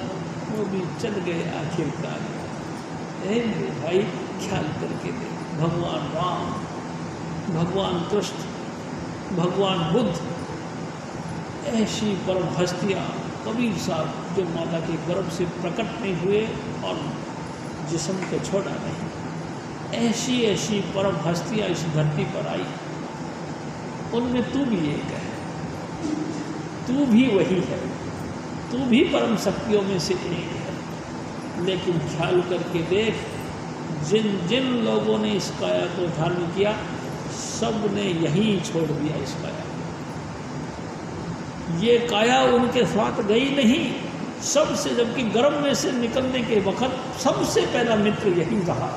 वो भी चल गए आखिरकार। मेरे भाई ख्याल करके दे, भगवान राम, भगवान कृष्ण, भगवान बुद्ध, ऐसी परम हस्तियाँ, कबीर साहब जो माता के गर्भ से प्रकट नहीं हुए और जिस्म को छोड़ा नहीं, ऐसी ऐसी परम हस्तियाँ इस धरती पर आई। उनमें तू भी एक है, तू भी वही है, तू भी परम शक्तियों में से एक है। लेकिन ख्याल करके देख, जिन जिन लोगों ने इस काया को धारण किया सब ने यहीं छोड़ दिया इस काया। ये काया उनके साथ गई नहीं, सबसे जबकि गर्भ में से निकलने के वक्त सबसे पहला मित्र यही रहा,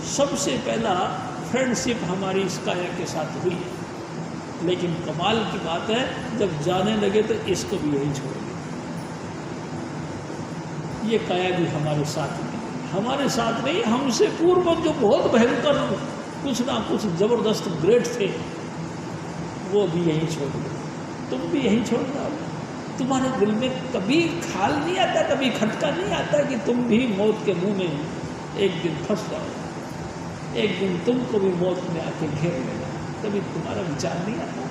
सबसे पहला फ्रेंडशिप हमारी इस काया के साथ हुई। लेकिन कमाल की बात है, जब जाने लगे तो इसको भी यही छोड़ दिया। ये काया भी हमारे साथ नहीं, हमारे साथ नहीं, हमसे पूर्व जो बहुत भयंकर कुछ ना कुछ जबरदस्त ग्रेट थे वो भी यही छोड़ दिया। तुम भी यही छोड़ जाओ। तुम्हारे दिल में कभी ख्याल नहीं आता, कभी खटका नहीं आता कि तुम भी मौत के मुंह में एक दिन फंस जाओ, एक दिन तुमको भी मौत में आके घेर लेगा, कभी तुम्हारा विचार नहीं आता?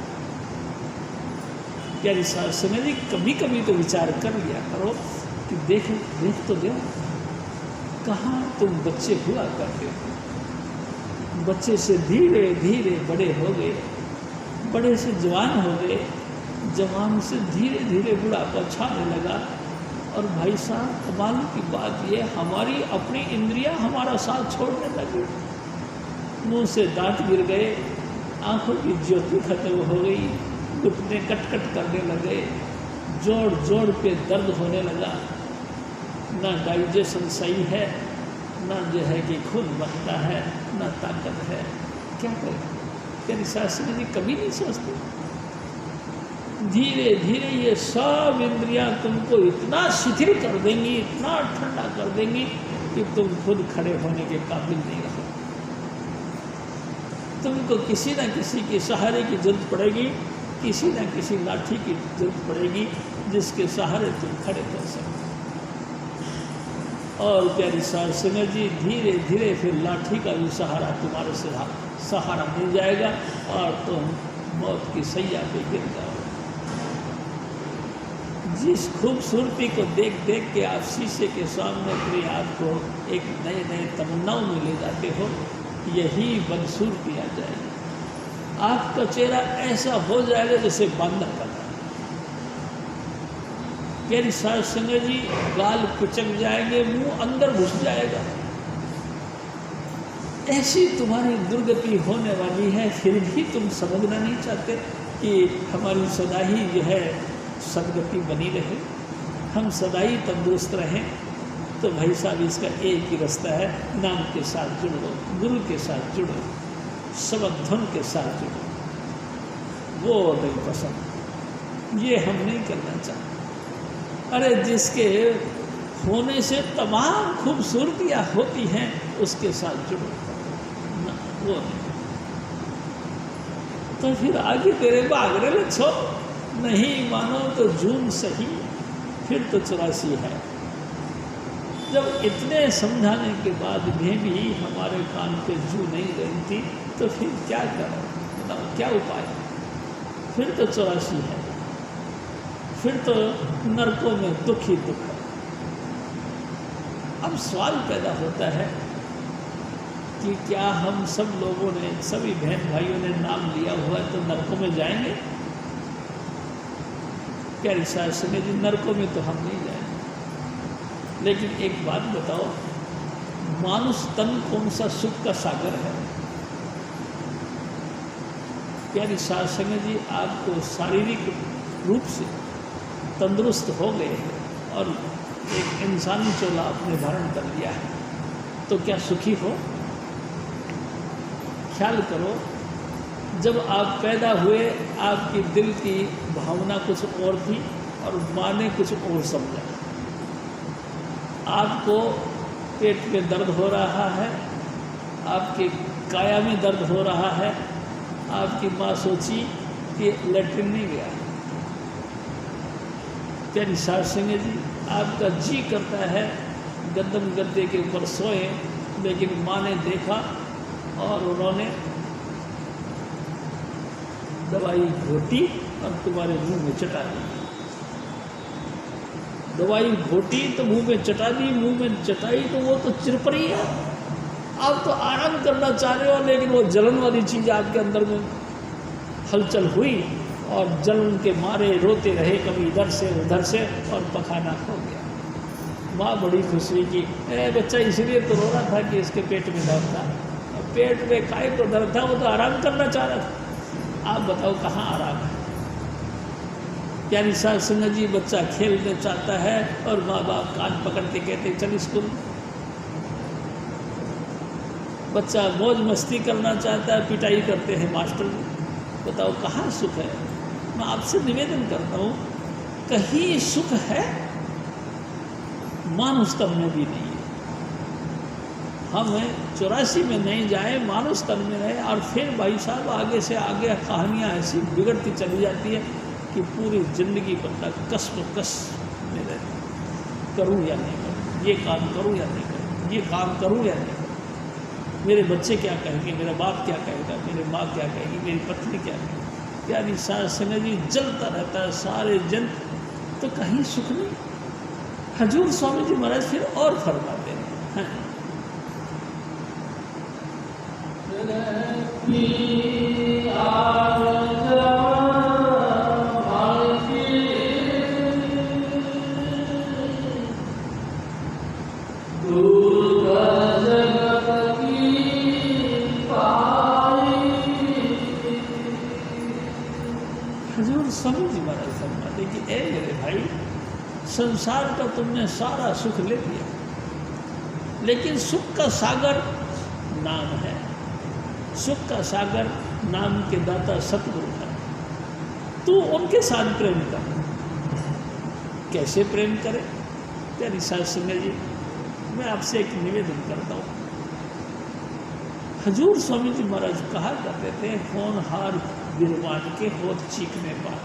क्या रिसार्च समय जी कभी कभी तो विचार कर लिया करो कि देख तो दो, कहाँ तुम बच्चे हुआ करते हो, बच्चे से धीरे धीरे बड़े हो गए, बड़े से जवान हो गए, जवान से धीरे धीरे बुढ़ापा छाने लगा। और भाई साहब कमाल की बात ये, हमारी अपनी इंद्रियां हमारा साथ छोड़ने लगी, मुंह से दांत गिर गए, आंखों की ज्योति खत्म हो गई, घुटने कट करने लगे, जोड़ जोड़ पे दर्द होने लगा, ना डाइजेशन सही है, ना जो है कि खून बनता है, ना ताकत है। क्या करें? तेरी शास्त्री जी कभी नहीं सोचते। धीरे धीरे ये सब इंद्रियां तुमको इतना शिथिल कर देंगी, इतना ठंडा कर देंगी कि तुम खुद खड़े होने के काबिल नहीं रहो। तुमको किसी न किसी के सहारे की जरूरत पड़ेगी, किसी न किसी लाठी की जरूरत पड़ेगी जिसके सहारे तुम खड़े कर सको। और प्यारी साध संगत जी, धीरे धीरे फिर लाठी का भी सहारा तुम्हारे सहारा मिल जाएगा और तुम मौत की सैया पे गिर जाओ। जिस खूबसूरती को देख देख के आप शीशे के सामने अपने आप को एक नए नए तमन्नाओं में ले जाते हो, यही बदसूरती आ जाएगी। आपका चेहरा ऐसा हो जाएगा जैसे बंदर का। प्यारी साध संगत जी, गाल कुचक जाएंगे, मुंह अंदर घुस जाएगा, ऐसी तुम्हारी दुर्गति होने वाली है। फिर भी तुम समझना नहीं चाहते कि हमारी सदा ही जो है सदगति बनी रहे, हम सदा ही तंदुरुस्त रहें। तो भाई साहब, इसका एक ही रास्ता है, नाम के साथ जुड़ो, गुरु के साथ जुड़ो, शब्द धुन के साथ जुड़ो। वो नहीं पसंद, ये हम नहीं करना चाहते। अरे जिसके होने से तमाम खूबसूरतियाँ होती हैं उसके साथ जुड़ो ना, वो नहीं। तो फिर आगे तेरे को आगरे ले छो, नहीं मानो तो जून सही, फिर तो 84 है। जब इतने समझाने के बाद भी हमारे कान पे जू नहीं रही थी, तो फिर क्या करें? बताओ क्या उपाय? फिर तो 84 है, फिर तो नरकों में दुख ही दुख है। अब सवाल पैदा होता है कि क्या हम सब लोगों ने, सभी बहन भाइयों ने नाम लिया हुआ है तो नरकों में जाएंगे? प्यारी साध संगत जी, नरकों में तो हम नहीं जाएंगे। लेकिन एक बात बताओ, मानुष तन कौन सा सुख का सागर है? प्यारी साध संगत जी, आपको शारीरिक रूप से तंदुरुस्त हो गए हैं और एक इंसानी चोला आपने धारण कर लिया है, तो क्या सुखी हो? ख्याल करो, जब आप पैदा हुए आपकी दिल की भावना कुछ और थी और माँ ने कुछ और समझा। आपको पेट में दर्द हो रहा है, आपके काया में दर्द हो रहा है, आपकी माँ सोची कि लेटरिन नहीं गया। प्यारी साध संगत जी, आपका जी करता है गद्दम गद्दे के ऊपर सोए, लेकिन माँ ने देखा और उन्होंने दवाई घोटी और तुम्हारे मुंह में चटा दी। दवाई घोटी तो मुंह में चटा दी, मुंह में चटाई तो वो तो चिरपरी है। आप तो आराम करना चाह रहे हो, लेकिन वो जलन वाली चीज़ आपके अंदर में हलचल हुई और जलन के मारे रोते रहे, कभी इधर से उधर से, और पखाना हो गया। माँ बड़ी खुश हुई कि बच्चा इसलिए तो रो रहा था कि इसके पेट में दर्द था। पेट में काय तो दर्द था, वो तो आराम करना चाह रहा था। आप बताओ कहाँ आराम है? प्यारी साध संगत जी, बच्चा खेलना चाहता है और माँ बाप कान पकड़ते कहते चल स्कूल। बच्चा मौज मस्ती करना चाहता है, पिटाई करते हैं मास्टर। बताओ कहाँ सुख है? मैं आपसे निवेदन करता हूँ, कहीं सुख है? मानुष तन में भी नहीं है। हम 84 में नहीं जाए, मानुष तन में रहे। और फिर भाई साहब आगे से आगे कहानियाँ ऐसी बिगड़ती चली जाती है कि पूरी जिंदगी बंदा कस में रहता, करूँ या नहीं करूँ, ये काम करूँ या नहीं करूँ, ये काम करूँ या नहीं करूँ, मेरे बच्चे क्या कहेंगे, मेरा बाप क्या कहेगा, मेरी माँ क्या कहेगी, मेरी पत्नी क्या कहेगी। प्यारी साध संगत जी, जलता रहता है सारे जन, तो कहीं सुख नहीं। हजूर स्वामी जी महाराज फिर और फरमाते हैं, संसार का तुमने सारा सुख ले लिया, लेकिन सुख का सागर नाम है। सुख का सागर नाम के दाता सतगुरु है। तू उनके साथ प्रेम कर। कैसे प्रेम करे? प्यारी साध संगत जी, मैं आपसे एक निवेदन करता हूँ। हजूर स्वामी जी महाराज कहा करते थे, होनहार गिरवान के होठ चीखने पर।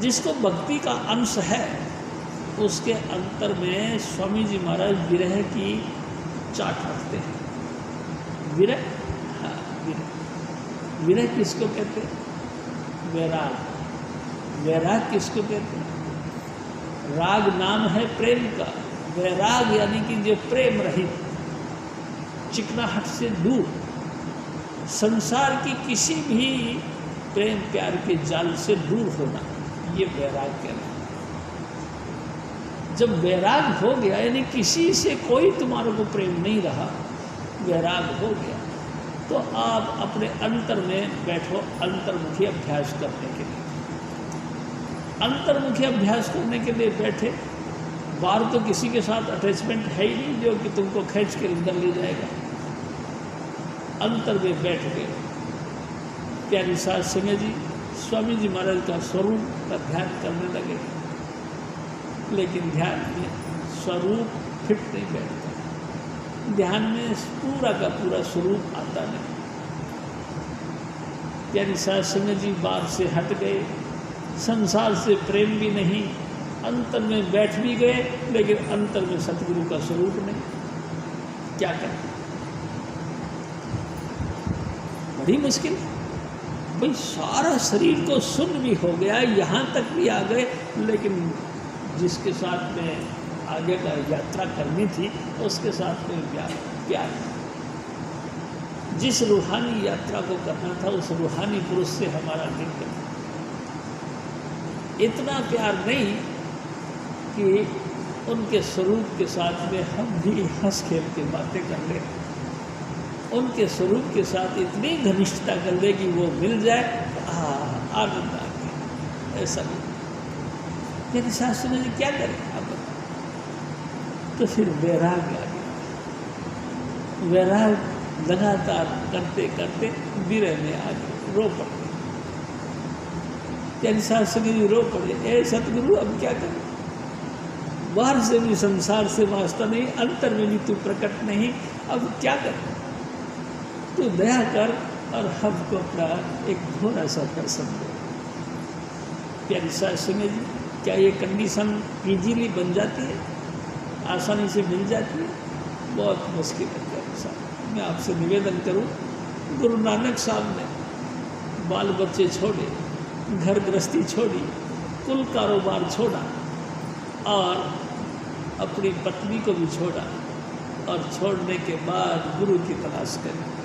जिसको भक्ति का अंश है उसके अंतर में स्वामी जी महाराज विरह की चाट रखते हैं। विरह, हाँ विरह। विरह किसको कहते हैं? वैराग। वैराग किसको कहते हैं? राग नाम है प्रेम का। वैराग यानी कि जो प्रेम रहित, चिकनाहट से दूर, संसार की किसी भी प्रेम प्यार के जाल से दूर होना, ये वैराग कहलाता है। जब वैराग हो गया यानी किसी से कोई तुम्हारे को प्रेम नहीं रहा, वैराग हो गया, तो आप अपने अंतर में बैठो अंतर्मुखी अभ्यास करने के लिए। अंतर्मुखी अभ्यास करने के लिए बैठे, बाहर तो किसी के साथ अटैचमेंट है ही नहीं जो कि तुमको खींच के अंदर ले जाएगा। अंतर में बैठ गए। प्यारी साध संगत जी, स्वामी जी महाराज का स्वरूप का ध्यान करने लगे, लेकिन ध्यान में स्वरूप फिट नहीं बैठता। ध्यान में पूरा का पूरा स्वरूप आता नहीं। प्यारी साध संगत जी बाहर से हट गए, संसार से प्रेम भी नहीं, अंतर में बैठ भी गए, लेकिन अंतर में सतगुरु का स्वरूप नहीं। क्या करें? बड़ी मुश्किल। भाई सारा शरीर को सुन्न भी हो गया, यहाँ तक भी आ गए, लेकिन जिसके साथ में आगे का यात्रा करनी थी उसके साथ में प्यार, जिस रूहानी यात्रा को करना था उस रूहानी पुरुष से हमारा लिंक है। इतना प्यार नहीं कि उनके स्वरूप के साथ में हम भी हंस खेल के बातें कर ले, उनके स्वरूप के साथ इतनी घनिष्ठता कर ले कि वो मिल जाए, आनंद आ गया। ऐसा नहीं। मेरी सासू ने क्या करें अब? तो फिर वैराग आ गया। वैराग लगातार करते करते विरह में आ गए, रो पड़े। प्यारी साध संगत जी रो पड़े, ए सतगुरु अब क्या करें? बाहर से भी संसार से वास्ता नहीं, अंतर में भी तू प्रकट नहीं, अब क्या करें? तू दया कर और हमको अपना एक थोड़ा सा दर्शन दे। प्यारी साध संगत जी, क्या ये कंडीशन इजीली बन जाती है? आसानी से मिल जाती है? बहुत मुश्किल है। प्यारी साहब, मैं आपसे निवेदन करूं, गुरु नानक साहब ने बाल बच्चे छोड़े, घर गृहस्थी छोड़ी, कुल कारोबार छोड़ा और अपनी पत्नी को भी छोड़ा, और छोड़ने के बाद गुरु की तलाश करी।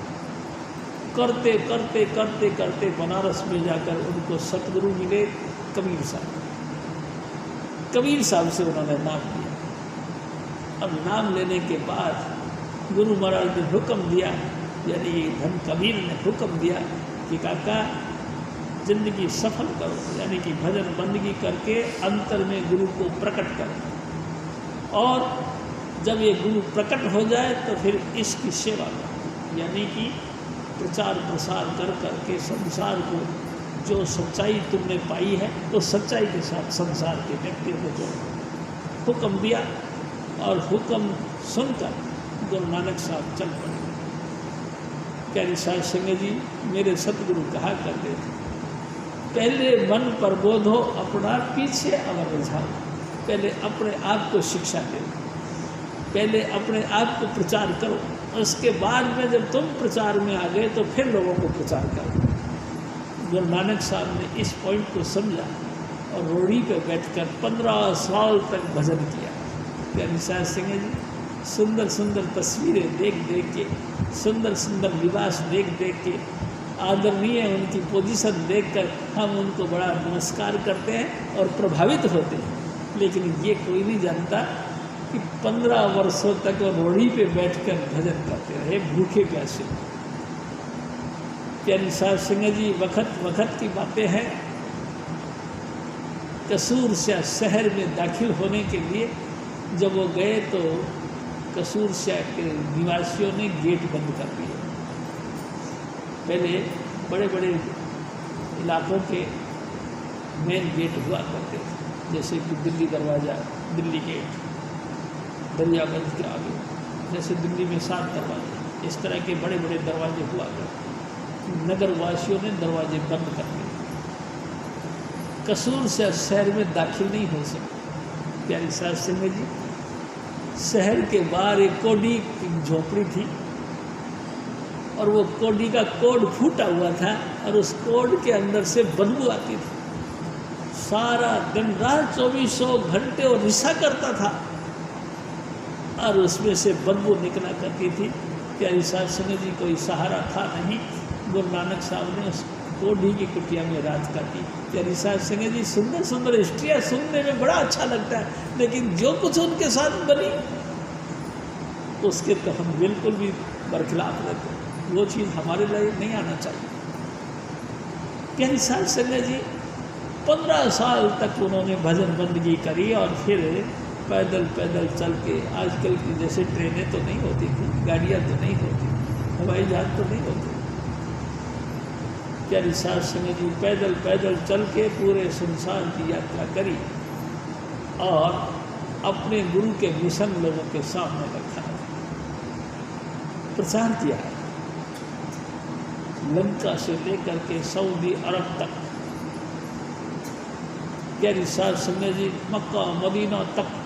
करते करते करते करते बनारस में जाकर उनको सतगुरु मिले, कबीर साहब। कबीर साहब से उन्होंने नाम लिया। अब नाम लेने के बाद गुरु महाराज ने हुक्म दिया, यानी धन कबीर ने हुक्म दिया कि काका जिंदगी सफल करो, यानी कि भजन बंदगी करके अंतर में गुरु को प्रकट करो, और जब ये गुरु प्रकट हो जाए तो फिर इसकी सेवा करो, यानी कि प्रचार प्रसार कर करके संसार को जो सच्चाई तुमने पाई है उस सच्चाई के साथ संसार के व्यक्तियों को जोड़ो। हुक्म दिया और हुक्म सुनकर गुरु नानक साहब चल पड़े। प्यारी साध संगत जी, मेरे सतगुरु कहा करते थे, पहले मन पर बोधो अपना, पीछे अमर रिझाओ। पहले अपने आप को शिक्षा दो, पहले अपने आप को प्रचार करो, उसके बाद में जब तुम प्रचार में आ गए तो फिर लोगों को प्रचार करो। गुरु नानक साहब ने इस पॉइंट को समझा और रोड़ी पे बैठकर 15 साल तक भजन किया। प्यारी साध संगत जी, सुंदर सुंदर तस्वीरें देख देख के, सुंदर सुंदर लिबास देख देख के, आदरणीय उनकी पोजीशन देखकर हम उनको बड़ा नमस्कार करते हैं और प्रभावित होते हैं। लेकिन ये कोई नहीं जानता कि 15 वर्षों तक वो रोड़ी पे बैठकर भजन करते रहे, भूखे प्यासे। प्यारी साध संगत जी, वक्त वक्त की बातें हैं। कसूर से शहर में दाखिल होने के लिए जब वो गए तो कसूर से के निवासियों ने गेट बंद कर दिए। पहले बड़े बड़े इलाकों के मेन गेट हुआ करते थे, जैसे कि दिल्ली दरवाज़ा, दिल्ली गेट, दरियागंज के आगे, जैसे दिल्ली में 7 दरवाजे, इस तरह के बड़े बड़े दरवाजे हुआ करते। नगरवासियों ने दरवाजे बंद कर दिए, कसूर से शहर में दाखिल नहीं हो सकते। प्यारी सास सिंह जी, शहर के बाहर एक कोडी की झोपड़ी थी और वो कोडी का कोड फूटा हुआ था और उस कोड के अंदर से बदबू आती थी। सारा दिन रात 24 घंटे वो रिसा करता था और उसमें से बदबू निकला करती थी। प्यारी सास सिंह जी कोई सहारा था नहीं, गुरु नानक साहब ने उस कोडी की कुटिया में रात काटी। प्यारी सास सिंह जी, सुंदर सुंदर हिस्ट्रियाँ सुनने में बड़ा अच्छा लगता है, लेकिन जो कुछ उनके साथ बनी उसके तो हम बिल्कुल भी बरखिलाफ रहते हैं। वो चीज़ हमारे लिए नहीं आना चाहिए। प्यारी सास सिंह जी 15 साल तक उन्होंने भजन बंदगी करी और फिर पैदल पैदल चल के, आजकल की जैसे ट्रेनें तो नहीं होती थी, गाड़ियाँ तो नहीं होती, हवाई जहाज तो नहीं होते, प्यारी सास सिंह जी पैदल पैदल चल के पूरे संसार की यात्रा करी और अपने गुरु के मिशन लोगों के सामने रखा, प्रचार किया। लंका से लेकर के सऊदी अरब तक प्यारी सास सिंह जी मक्का मदीना तक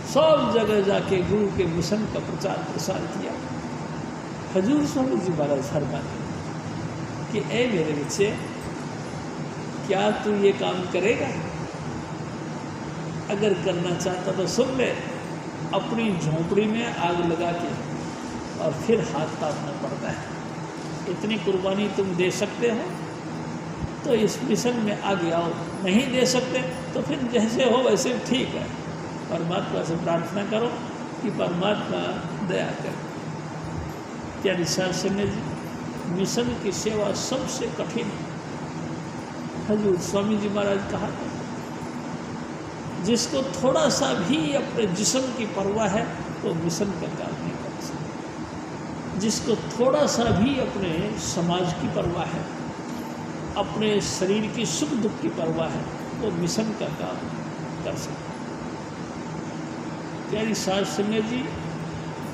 सब जगह जाके गुरु के मिशन का प्रचार प्रसार किया। हजूर स्वामी जी महाराज फरमाते कि ए मेरे बच्चे, क्या तू ये काम करेगा? अगर करना चाहता तो सुन ले, अपनी झोंपड़ी में आग लगा के और फिर हाथ तापना पड़ता है। इतनी कुर्बानी तुम दे सकते हो तो इस मिशन में आगे आओ, नहीं दे सकते तो फिर जैसे हो वैसे ठीक है। परमात्मा से प्रार्थना करो कि परमात्मा दया करे। प्यारी सास सिंह जी, मिशन की सेवा सबसे कठिन हजूर स्वामी जी महाराज कहा, जिसको थोड़ा सा भी अपने जिस्म की परवाह है वो मिशन का काम नहीं कर सकता। जिसको थोड़ा सा भी अपने समाज की परवाह है, अपने शरीर की सुख दुख की परवाह है, वो मिशन का काम कर सकता। प्यारी सास सिंह जी,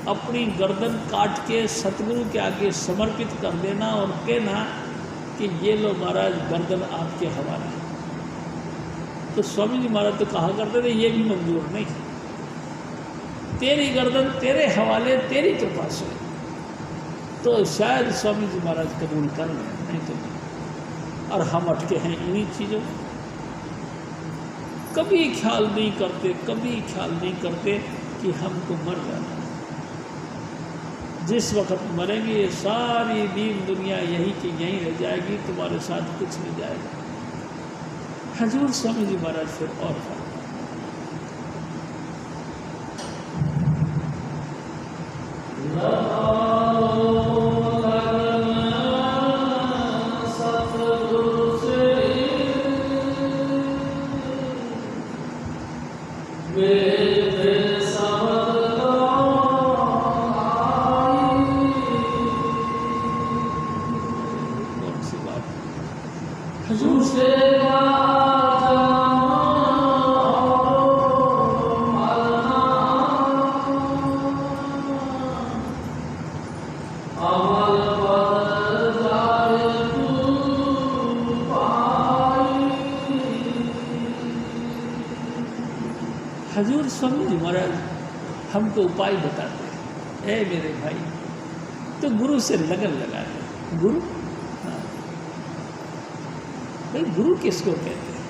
अपनी गर्दन काट के सतगुरु के आगे समर्पित कर देना और कहना कि ये लो महाराज, गर्दन आपके हवाले। तो स्वामी जी महाराज तो कहा करते थे ये भी मंजूर नहीं, तेरी गर्दन तेरे हवाले, तेरी कृपा से, तो शायद स्वामी जी महाराज कबूल कर लें, नहीं तो नहीं। और हम अटके हैं इन्हीं चीज़ों, कभी ख्याल नहीं करते, कभी ख्याल नहीं करते कि हमको मर जाना है। जिस वक्त मरेंगे ये सारी दीन दुनिया यही कि यहीं रह जाएगी, तुम्हारे साथ कुछ नहीं जाएगा। हजूर स्वामी जी महाराज फिर और हजूर से हजूर स्वामी जी महाराज हमको उपाय बताते हैं। ए मेरे भाई, तो गुरु से लगन लगा दे। गुरु, हाँ भाई, गुरु किसको कहते हैं?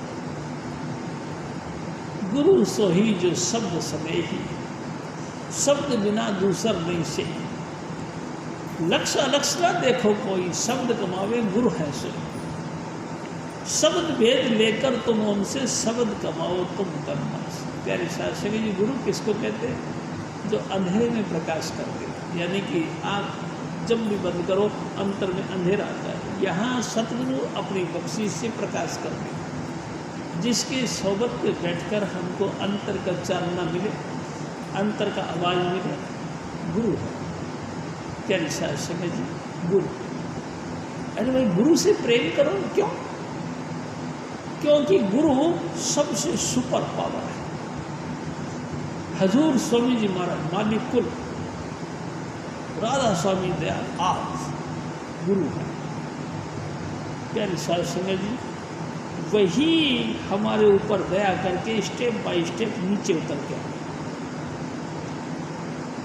गुरु सो ही जो शब्द समय ही, शब्द बिना दूसर नहीं से। लक्ष्य अलक्ष्य ना देखो कोई, शब्द कमावे गुरु है सो। शब्द भेद लेकर तुम उनसे, शब्द कमाओ तुम कर्म से। प्यारी सास सिंह जी, गुरु किसको कहते हैं? जो अंधेरे में प्रकाश करते हैं, यानी कि आँख जब भी बंद करो अंतर में अंधेरा आता है, यहाँ सतगुरु अपनी बख्शीश से प्रकाश करते हैं। जिसकी सोबत पे बैठकर हमको अंतर का चालना मिले, अंतर का आवाज़ मिले, गुरु है। क्या निशा समय जी, गुरु। अरे भाई गुरु से प्रेम करो, क्यों? क्योंकि गुरु सबसे सुपर पावर है। हजूर स्वामी जी महाराज मालिक कुल राधा स्वामी दयाल आज गुरु है। क्या निशा समय जी, वही हमारे ऊपर दया करके स्टेप बाय स्टेप नीचे उतर के आए।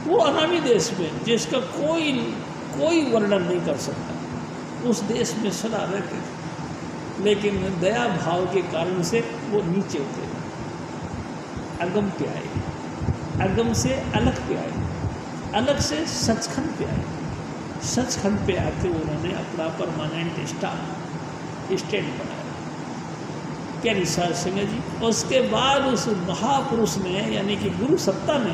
वो अनामी देश में जिसका कोई वर्णन नहीं कर सकता, उस देश में सदा रहते थे, लेकिन दया भाव के कारण से वो नीचे उतरे, अगम पे आए, अगम से अलग पे आए, अलग से सचखंड पे आए, सचखंड पे आके उन्होंने अपना परमानेंट स्टैंड बनाया। क्या निशा सिंह जी, उसके बाद उस महापुरुष ने यानी कि गुरु सत्ता ने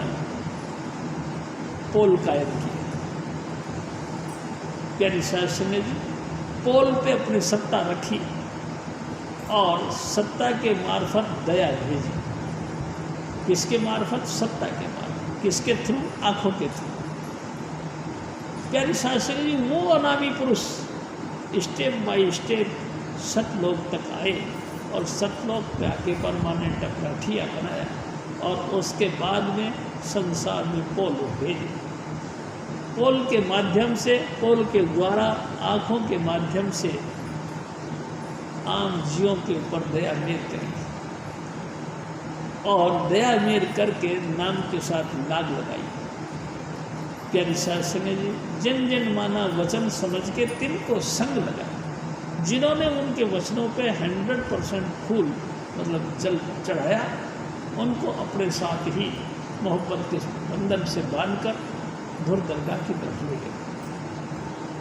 पोल कायम किया। क्या निशा सिंह जी, पोल पे अपनी सत्ता रखी और सत्ता के मार्फत दया भेजी। किसके मार्फत? सत्ता के मार्फत। किसके थ्रू? आंखों के थ्रू। क्या निशा सिंह जी, वो अनामी पुरुष स्टेप बाय स्टेप सतलोक तक आए और सतलोक पे आके परमानेंट अपना ठिया बनाया और उसके बाद में संसार में पोल भेजे। पोल के माध्यम से, पोल के द्वारा, आँखों के माध्यम से आम जीवों के ऊपर दया मेर करी और दया मेर करके नाम के साथ लाग लगाई। क्या निशा सिंह जी, जिन जिन माना वचन समझ के तिनको संग लगा, जिन्होंने उनके वचनों पे 100% फूल मतलब जल चढ़ाया, उनको अपने साथ ही मोहब्बत के बंधन से बांधकर धुर दरगाह की तरफ ले गए।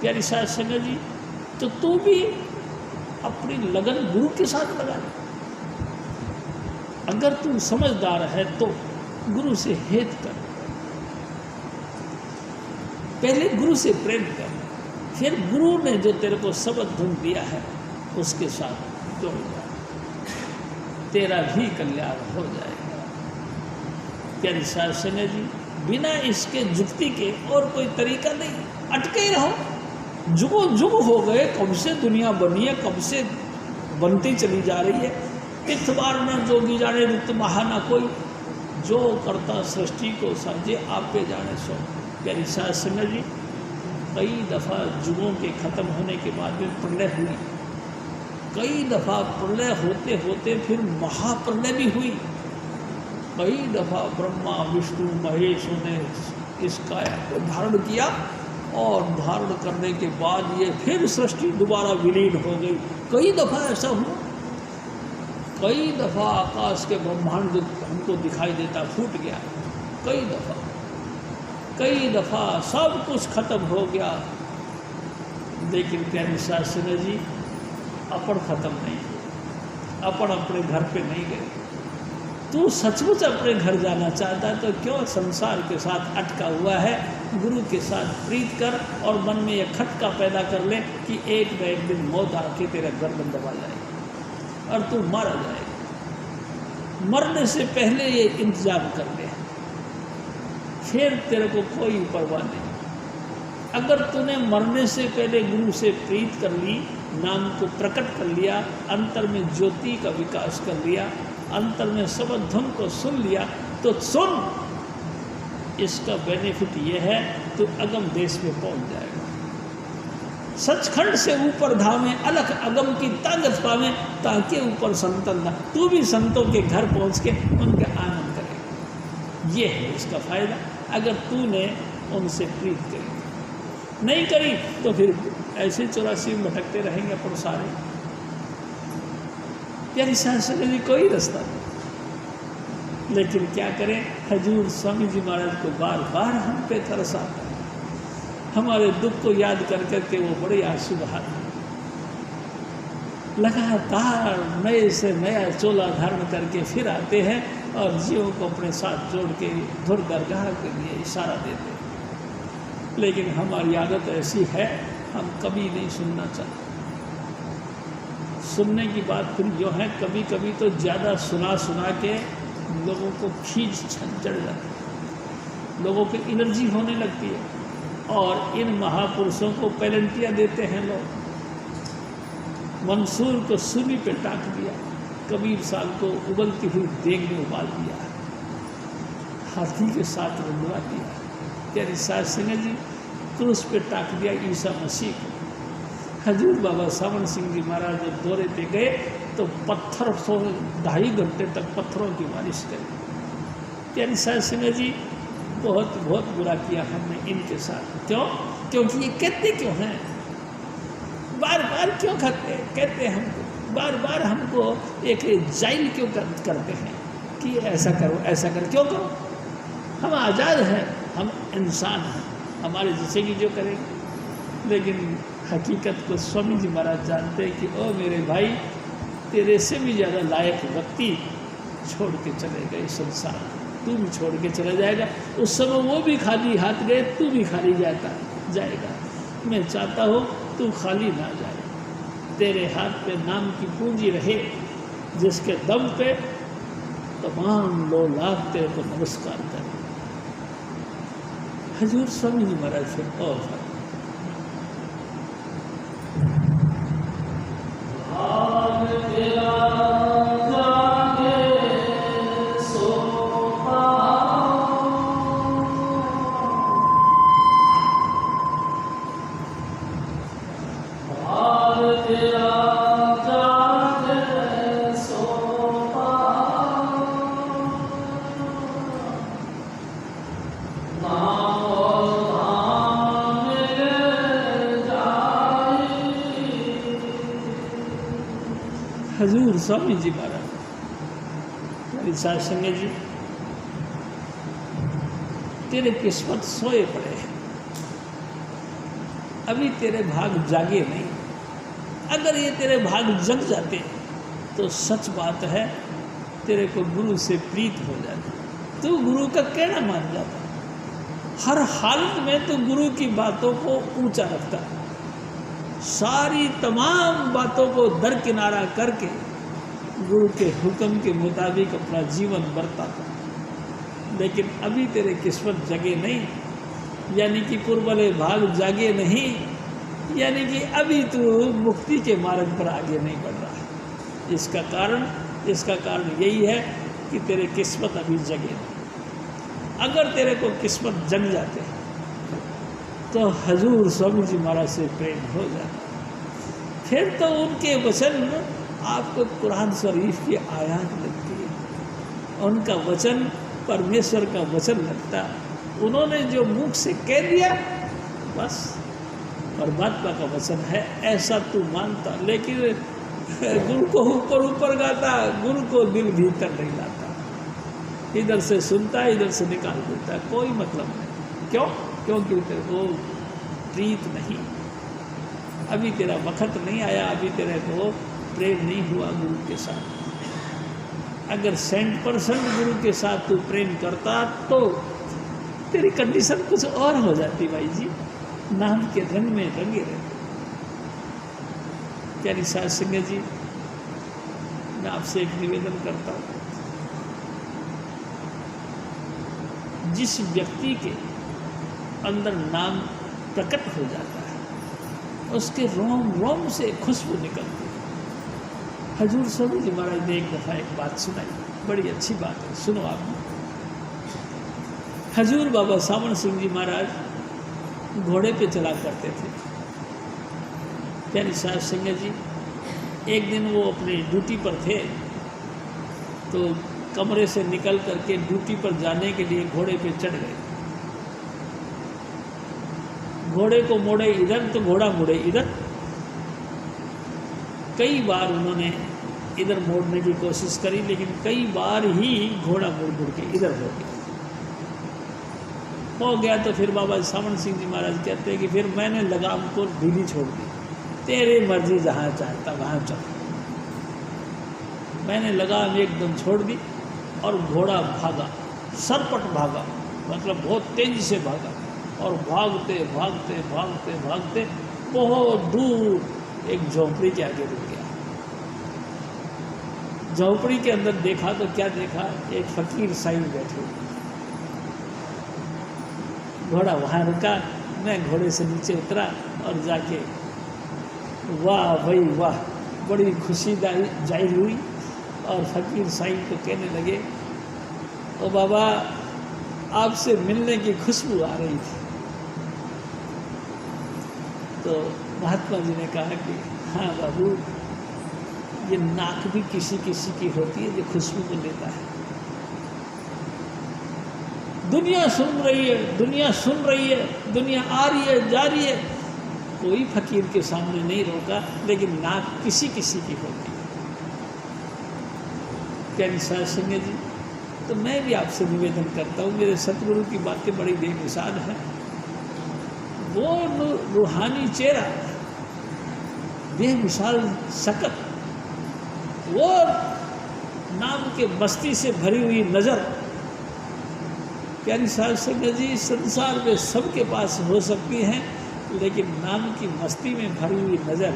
क्या निशा सिंह जी, तो तू भी अपनी लगन गुरु के साथ लगा ले। अगर तू समझदार है तो गुरु से हेत कर, पहले गुरु से प्रेम कर, फिर गुरु ने जो तेरे को शब्द धुन दिया है उसके साथ जुड़ जा, तेरा भी कल्याण हो जाएगा। क्या निशा सिंह जी, बिना इसके जुक्ति के और कोई तरीका नहीं, अटके ही रहो। जुगो जुग हो गए, कब से दुनिया बनी है, कब से बनती चली जा रही है। तिथवार न जोगी जाने रित महा ना कोई, जो करता सृष्टि को साजे आप पे जाने सो। क्या निशा सिंह जी, कई दफ़ा जुगों के ख़त्म होने के बाद में प्रलय हुई, कई दफ़ा प्रलय होते होते फिर महाप्रलय भी हुई, कई दफ़ा ब्रह्मा विष्णु महेशों ने इस काया को धारण किया और धारण करने के बाद ये फिर सृष्टि दोबारा विलीन हो गई। कई दफ़ा ऐसा हुआ, कई दफ़ा आकाश के ब्रह्मांड जो हमको दिखाई देता फूट गया, कई दफ़ा सब कुछ खत्म हो गया। लेकिन क्या निशा सिंह जी, अपन ख़त्म नहीं, अपन अपने घर पे नहीं गए। तू सचमुच अपने घर जाना चाहता है तो क्यों संसार के साथ अटका हुआ है? गुरु के साथ प्रीत कर और मन में यह खटका पैदा कर ले कि एक न एक दिन मौत आके तेरा गर्दन दबा जाएगी और तू मारा जाएगा। मरने से पहले ये इंतजाम कर ले, फिर तेरे को कोई परवाह नहीं। अगर तूने मरने से पहले गुरु से प्रीत कर ली, नाम को प्रकट कर लिया, अंतर में ज्योति का विकास कर लिया, अंतर में शब्द धुन को सुन लिया, तो सुन, इसका बेनिफिट ये है तो अगम देश में पहुंच जाएगा। सचखंड से ऊपर धामे, अलख अगम की ताकत पावे, ताकि ऊपर संतन ना। तू भी संतों के घर पहुंच के उनका आनंद करेगा। ये है इसका फायदा। अगर तूने उनसे प्रीत करी, नहीं करी तो फिर ऐसे 84 में भटकते रहेंगे अपन सारे। यानी संसार में कोई रास्ता नहीं। लेकिन क्या करें, हजूर स्वामी जी महाराज को बार बार हम पे तरस आता है। हमारे दुख को याद कर करके वो बड़े आंसू बहाते, लगातार नए से नया चोला धारण करके फिर आते हैं और जीवों को अपने साथ जोड़ के धुर दरगाह के लिए इशारा देते हैं। लेकिन हमारी आदत ऐसी है, हम कभी नहीं सुनना चाहते। सुनने की बात फिर जो है, कभी कभी तो ज़्यादा सुना सुना के लोगों को खींच चढ़ जाती है, लोगों की एनर्जी होने लगती है और इन महापुरुषों को पेनल्टियाँ देते हैं लोग। मंसूर को सूली पे टाक दिया, कबीर साहब को उबलती हुई देग में उबाल दिया, हाथी के साथ रुंधवा दिया। प्यारे साध संगत जी, क्रूस पे टाक दिया ईसा मसीह को। हजूर बाबा सावन सिंह जी महाराज जब दौरे पे गए तो पत्थर 2.5 घंटे तक पत्थरों की बारिश करी। प्यारे साध संगत जी, बहुत बहुत बुरा किया हमने इनके साथ। क्यों? क्योंकि ये कहते क्यों हैं, बार बार क्यों कहते हैं हमको, बार बार हमको एक जाइल क्यों करते हैं कि ऐसा करो ऐसा करो। क्यों करो? हम आज़ाद हैं, हम इंसान हैं, हमारे जैसे की जो करेंगे। लेकिन हकीकत को स्वामी जी महाराज जानते हैं कि ओ मेरे भाई, तेरे से भी ज़्यादा लायक व्यक्ति छोड़ के चले गए संसार, तू भी छोड़ के चला जाएगा। उस समय वो भी खाली हाथ गए, तू भी खाली जाएगा। मैं चाहता हूँ तू खाली ना जाए, तेरे हाथ पे नाम की पूंजी रहे, जिसके दम पे तमाम लोग लाख तेरे को नमस्कार करें। हजूर स्वामी जी महाराज से और हजूर स्वामी जी महाराज साध संगत जी, तेरे किस्मत सोए पड़े हैं, अभी तेरे भाग जागे नहीं। अगर ये तेरे भाग जग जाते तो सच बात है तेरे को गुरु से प्रीत हो जाती, तू गुरु का कहना मान जाता, हर हालत में तू गुरु की बातों को ऊंचा रखता, सारी तमाम बातों को दरकिनारा करके गुरु के हुक्म के मुताबिक अपना जीवन बरताता। लेकिन अभी तेरे किस्मत जगे नहीं, यानी कि पूर्वले भाग जागे नहीं, यानी कि अभी तू मुक्ति के मार्ग पर आगे नहीं बढ़ रहा। इसका कारण यही है कि तेरे किस्मत अभी जगे नहीं। अगर तेरे को किस्मत जग जाते तो हजूर स्वामी जी महाराज से प्रेम हो जाता, फिर तो उनके वचन आपको कुरान शरीफ की आयत लगती है, उनका वचन परमेश्वर का वचन लगता। उन्होंने जो मुख से कह दिया बस परमात्मा का वचन है, ऐसा तू मानता। लेकिन गुरु को ऊपर ऊपर गाता, गुरु को दिल भीतर नहीं लाता, इधर से सुनता है इधर से निकाल देता, कोई मतलब नहीं। क्यों? क्योंकि तेरे को प्रीत नहीं, अभी तेरा वक्त नहीं आया, अभी तेरे को प्रेम नहीं हुआ गुरु के साथ। अगर 100% गुरु के साथ तू प्रेम करता तो तेरी कंडीशन कुछ और हो जाती भाई जी, नाम के रंग में रंगे रहते। प्यारी साध संगत जी, मैं आपसे एक निवेदन करता हूँ, जिस व्यक्ति के अंदर नाम प्रकट हो जाता है उसके रोम रोम से खुशबू निकलती है। हजूर स्वामी जी महाराज ने एक दफ़ा एक बात सुनाई, बड़ी अच्छी बात है, सुनो आप। हजूर बाबा सावन सिंह जी महाराज घोड़े पे चला करते थे। प्यारी साध संगत जी, एक दिन वो अपनी ड्यूटी पर थे तो कमरे से निकल करके ड्यूटी पर जाने के लिए घोड़े पे चढ़ गए। घोड़े को मोड़े इधर तो घोड़ा मुड़े इधर। कई बार उन्होंने इधर मोड़ने की कोशिश करी, लेकिन कई बार ही घोड़ा मुड़ मुड़ के इधर हो गया। तो फिर बाबा सावन सिंह जी महाराज कहते हैं कि फिर मैंने लगाम को ढीली छोड़ दी, तेरे मर्जी जहाँ चाहता वहाँ चल। मैंने लगाम एकदम छोड़ दी और घोड़ा भागा, सरपट भागा, मतलब बहुत तेजी से भागा, और भागते भागते भागते भागते बहुत दूर एक झोंपड़ी के आगे रुक गया। झोपड़ी के अंदर देखा तो क्या देखा, एक फकीर साईं बैठे, घोड़ा वहाँ रुका, मैं घोड़े से नीचे उतरा और जाके वाह भाई वाह, बड़ी खुशी जाहिर हुई और फकीर साईं को कहने लगे, ओ बाबा आपसे मिलने की खुशबू आ रही थी। तो महात्मा जी ने कहा कि हाँ बाबू, ये नाक भी किसी किसी की होती है जो खुशबू को लेता है। दुनिया सुन रही है, दुनिया सुन रही है, दुनिया आ रही है जा रही है, कोई फकीर के सामने नहीं रोका, लेकिन नाक किसी किसी की होती है। प्यारी साध संगत जी, तो मैं भी आपसे निवेदन करता हूँ, मेरे सतगुरु की बातें बड़ी बेमिसाल हैं। वो रूहानी चेहरा, बेमिसाल शकल, वो नाम के मस्ती से भरी हुई नज़र, प्यारी साध संगत जी, संसार में सबके पास हो सकती हैं, लेकिन नाम की मस्ती में भरी हुई नज़र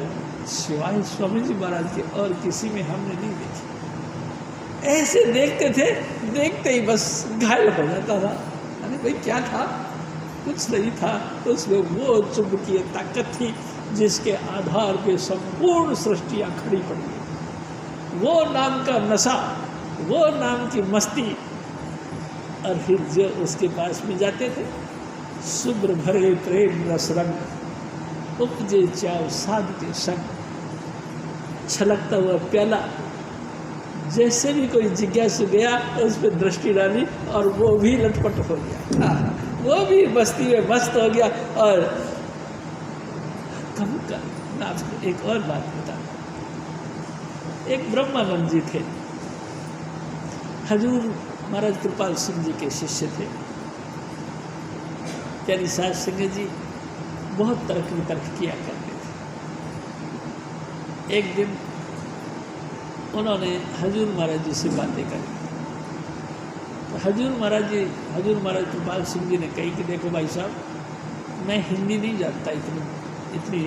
सिवाय स्वामी जी महाराज के और किसी में हमने नहीं देखी। ऐसे देखते थे, देखते ही बस घायल हो जाता था। अरे भाई क्या था, कुछ नहीं था, उसमें वो चुंबकीय ताकत थी जिसके आधार पे संपूर्ण सृष्टियाँ खड़ी पड़ी। वो नाम का नशा, वो नाम की मस्ती। और फिर जो उसके पास में जाते थे, शुभ्र भरे प्रेम रस रंग, उपजे चाव साध के संग, छलकता हुआ प्याला, जैसे भी कोई जिज्ञासु गया उस पर दृष्टि डाली और वो भी लटपट हो गया, वो भी मस्ती में मस्त हो गया। और कम का मैं आपको एक और बात बता, एक ब्रह्मानंद जी थे, हजूर महाराज कृपाल सिंह जी के शिष्य थे। प्यारी साध संगत जी बहुत तर्क वितर्क किया करते थे। एक दिन उन्होंने हजूर महाराज जी से बातें करी, तो हजूर महाराज कृपाल सिंह जी ने कही कि देखो भाई साहब, मैं हिंदी नहीं जानता इतनी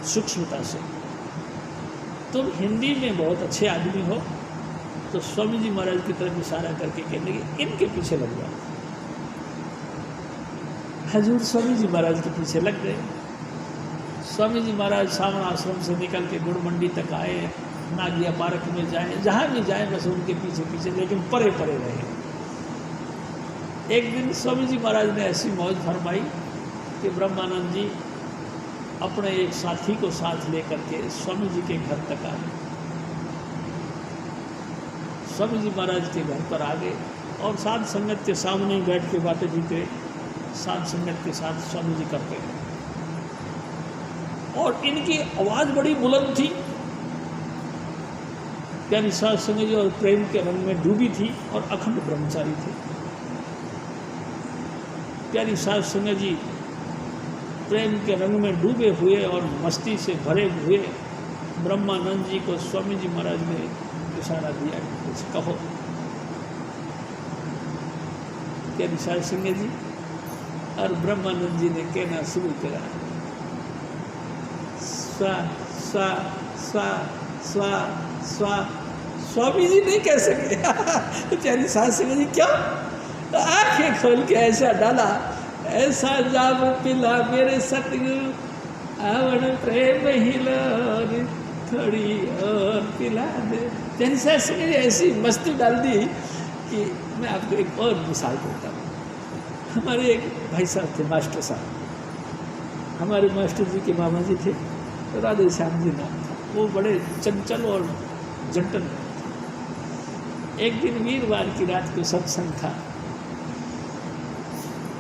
सूक्ष्मता से, तुम हिंदी में बहुत अच्छे आदमी हो, तो स्वामी जी महाराज की तरफ इशारा करके कहने लगे इनके पीछे लग जाओ। हजूर स्वामी जी महाराज के पीछे लग गए। स्वामी जी महाराज सावन आश्रम से निकल के गुड़ मंडी तक आए, नागिया पार्क में जाए, जहाँ भी जाए बस उनके पीछे पीछे, लेकिन परे परे रहे। एक दिन स्वामी जी महाराज ने ऐसी मौज फरमाई कि ब्रह्मानंद जी अपने एक साथी को साथ लेकर के स्वामी जी के घर तक आ गए। स्वामी जी महाराज के घर पर आ गए और साध संगत के सामने ही बैठ के बातें जीते, साध संगत के साथ स्वामी जी करते हैं। और इनकी आवाज़ बड़ी बुलंद थी, प्यारी साध संगत जी और प्रेम के रंग में डूबी थी और अखंड ब्रह्मचारी थे। प्यारी साध संगत जी प्रेम के रंग में डूबे हुए और मस्ती से भरे हुए ब्रह्मानंद जी को स्वामी जी महाराज ने इशारा दिया कि कुछ कहो। प्यारी साध संगत जी और ब्रह्मानंद जी ने कहना शुरू करा, स्वा स्वा स्वा स्वा स्वा। स्वामी जी नहीं कह सके। प्यारी साध संगत जी क्या, आंखें खोल के ऐसा डाला, ऐसा जाम पिला मेरे सतगुरु, आवण प्रेम हिलोर थोड़ी और पिला दे। प्यारी साध संगत जी ऐसी मस्ती डाल दी कि मैं आपको एक और मिसाल देता हूँ। हमारे एक भाई साहब थे, मास्टर साहब, हमारे मास्टर जी के मामा जी थे, तो राधे श्याम जी नाम था। वो बड़े चंचल और जंटल थे। एक दिन वीरवार की रात को सत्संग था।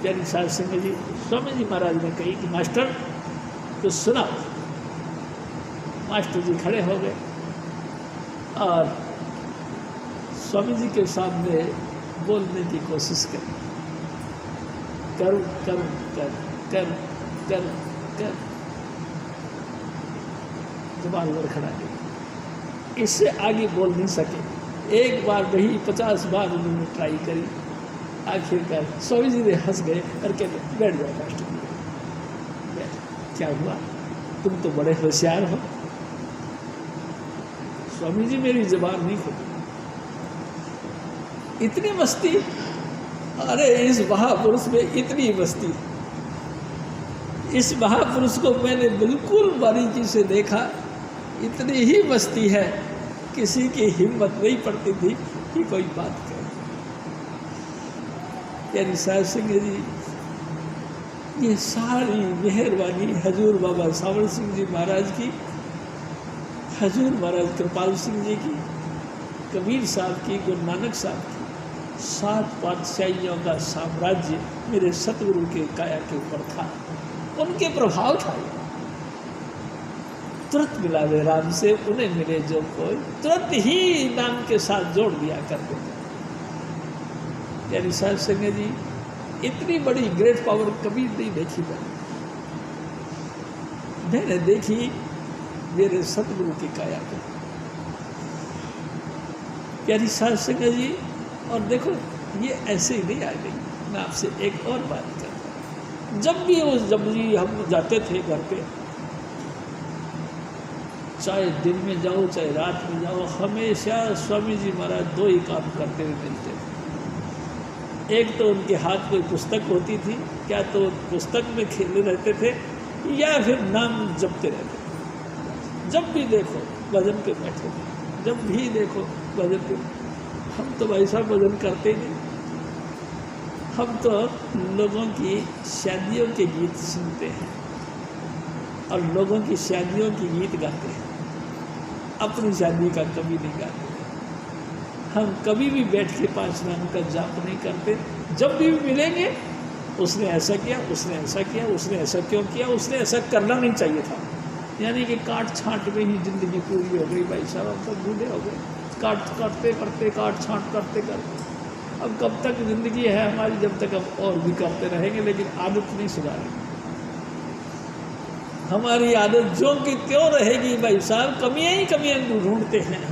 प्यारी साध संगत जी स्वामी जी महाराज ने कही कि मास्टर तो सुनाओ। मास्टर जी खड़े हो गए और स्वामी जी के सामने बोलने की कोशिश करी, करूं करूं कर कर कर कर, जुबान लड़खड़ा गई, इससे आगे बोल नहीं सके। एक बार नहीं 50 बार उन्होंने ट्राई करी। आखिरकार स्वामी जी ने हंस गए और कहते बैठ जाओ मास्टर जी। क्या हुआ, तुम तो बड़े होशियार हो। स्वामी जी मेरी जुबान नहीं खोली। इतनी मस्ती, अरे इस महापुरुष में इतनी मस्ती, इस महापुरुष को मैंने बिल्कुल बारीकी से देखा, इतनी ही मस्ती है, किसी की हिम्मत नहीं पड़ती थी कि कोई बात करे। यानी साहब सिंह जी, ये सारी मेहरबानी हजूर बाबा सावल सिंह जी महाराज की, हजूर महाराज कृपाल सिंह जी की, कबीर साहब की, गुरु नानक साहब की, 7 पातशाहियों का साम्राज्य मेरे सतगुरु के काया के ऊपर था, उनके प्रभाव था। तुरंत मिला वे राम से, उन्हें मिले जो कोई, तुरंत ही नाम के साथ जोड़ दिया करते थे। यानी साहब सिंह जी, इतनी बड़ी ग्रेट पावर कभी नहीं देखी मैंने देखी मेरे सतगुरु की काया को। यानी साहब सिंह जी, और देखो ये ऐसे ही नहीं आ गई। मैं आपसे एक और बात करता हूँ, जब भी हम जाते थे घर पे, चाहे दिन में जाओ चाहे रात में जाओ, हमेशा स्वामी जी महाराज 2 ही काम करते हुए मिलते थे। एक तो उनके हाथ में पुस्तक होती थी, क्या तो पुस्तक में खेले रहते थे या फिर नाम जपते रहते थे। जब भी देखो भजन पे बैठे थे, जब भी देखो भजन पे। हम तो भाई साहब भजन करते ही नहीं, हम तो लोगों की शादियों के गीत सुनते हैं और लोगों की शादियों की गीत गाते हैं, अपनी शादी का कभी नहीं गाते। हम कभी भी बैठ के 5 नाम का जाप नहीं करते। जब भी मिलेंगे, उसने ऐसा किया, उसने ऐसा किया, उसने ऐसा क्यों किया, उसने ऐसा करना नहीं चाहिए था। यानी कि काट छाँट में ही जिंदगी पूरी हो गई भाई साहब, हम सब बूढ़े हो गए, काटते करते काट छाँट करते करते। अब कब तक जिंदगी है हमारी, जब तक हम और भी करते रहेंगे, लेकिन आदत नहीं सुधारेंगे। हमारी आदत जो कि क्यों रहेगी भाई साहब, कमियां ही कमियां ढूंढते हैं।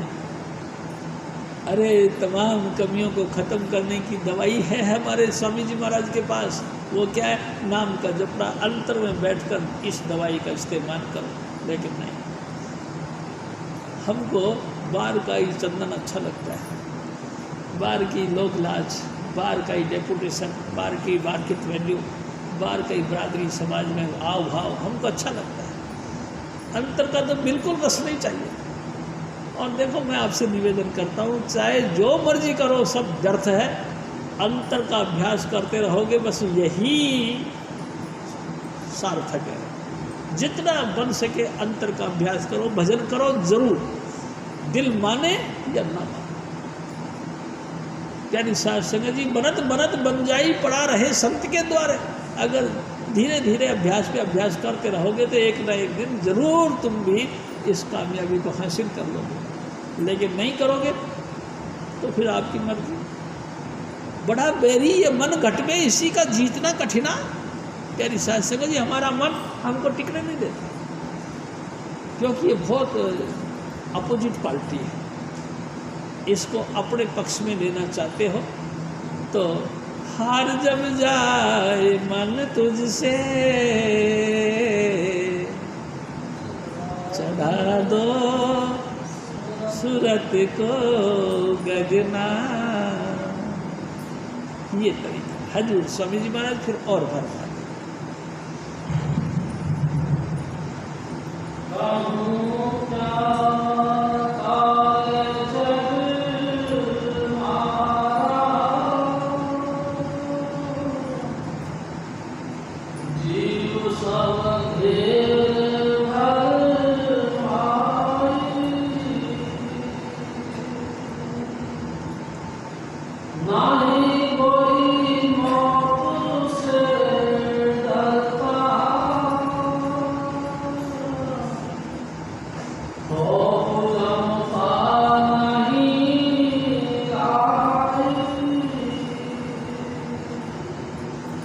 अरे तमाम कमियों को ख़त्म करने की दवाई है हमारे स्वामी जी महाराज के पास। वो क्या है? नाम का जपना, अंतर में बैठकर इस दवाई का इस्तेमाल करो। लेकिन नहीं, हमको बार का ही चंदन अच्छा लगता है, बार की लोक लाज, बार का ही डेपुटेशन, बार की मार्केट वैल्यू, बार का ही बरादरी समाज में आव भाव हमको अच्छा लगता है। अंतर का तो बिल्कुल रस नहीं चाहिए। और देखो, मैं आपसे निवेदन करता हूँ, चाहे जो मर्जी करो, सब व्यर्थ है। अंतर का अभ्यास करते रहोगे, बस यही सार्थक है। जितना बन सके अंतर का अभ्यास करो, भजन करो जरूर, दिल माने या ना माने। यानी साध संगत जी, बनत बनत बन जाई पड़ा रहे संत के द्वारे। अगर धीरे धीरे अभ्यास पे अभ्यास करते रहोगे तो एक ना एक दिन जरूर तुम भी इस कामयाबी को हासिल कर लोगे। लेकिन नहीं करोगे तो फिर आपकी मर्जी। बड़ा बैरी ये मन घट में, इसी का जीतना कठिना। यानी साध संगत जी, हमारा मन हमको टिकने नहीं देता, क्योंकि ये बहुत अपोजिट पार्टी है। इसको अपने पक्ष में लेना चाहते हो तो हार जब जाए मन तुझसे, चढ़ा दो सूरत को गगना। ये तरीका हजूर स्वामी जी महाराज फिर और भरवा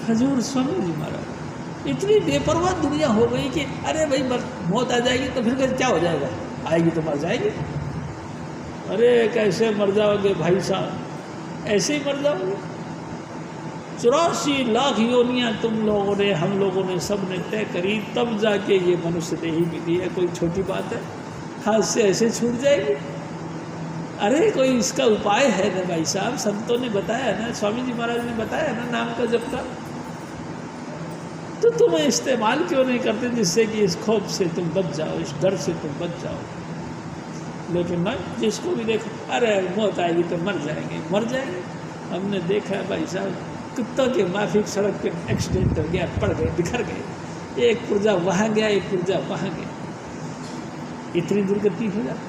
हजूर स्वामी जी महाराज। इतनी बेपरवाह दुनिया हो गई कि अरे भाई मौत आ जाएगी तो फिर क्या हो जाएगा, आएगी तो मर जाएगी। अरे कैसे मर जाओगे भाई साहब, ऐसे ही मर जाओगे। 84 लाख योनियाँ तुम लोगों ने, हम लोगों ने, सब ने तय करी, तब जाके ये मनुष्य देही मिली है। कोई छोटी बात है? हाथ से ऐसे छूट जाएगी। अरे कोई इसका उपाय है ना भाई साहब, संतों ने बताया ना, स्वामी जी महाराज ने बताया ना नाम का जप का, तो तुम इस्तेमाल क्यों नहीं करते जिससे कि इस खौफ से तुम बच जाओ, इस डर से तुम बच जाओ। लेकिन ना जिसको भी देखो, अरे मौत आएगी तो मर जाएंगे, मर जाएंगे। हमने देखा है भाई साहब, कुत्तों के माफिक सड़क पे एक्सीडेंट हो गया, पड़ गए, बिखर गए, एक पुर्जा वहाँ गया, एक पुर्जा वहाँ गया, इतनी दुर्गति हो जाती।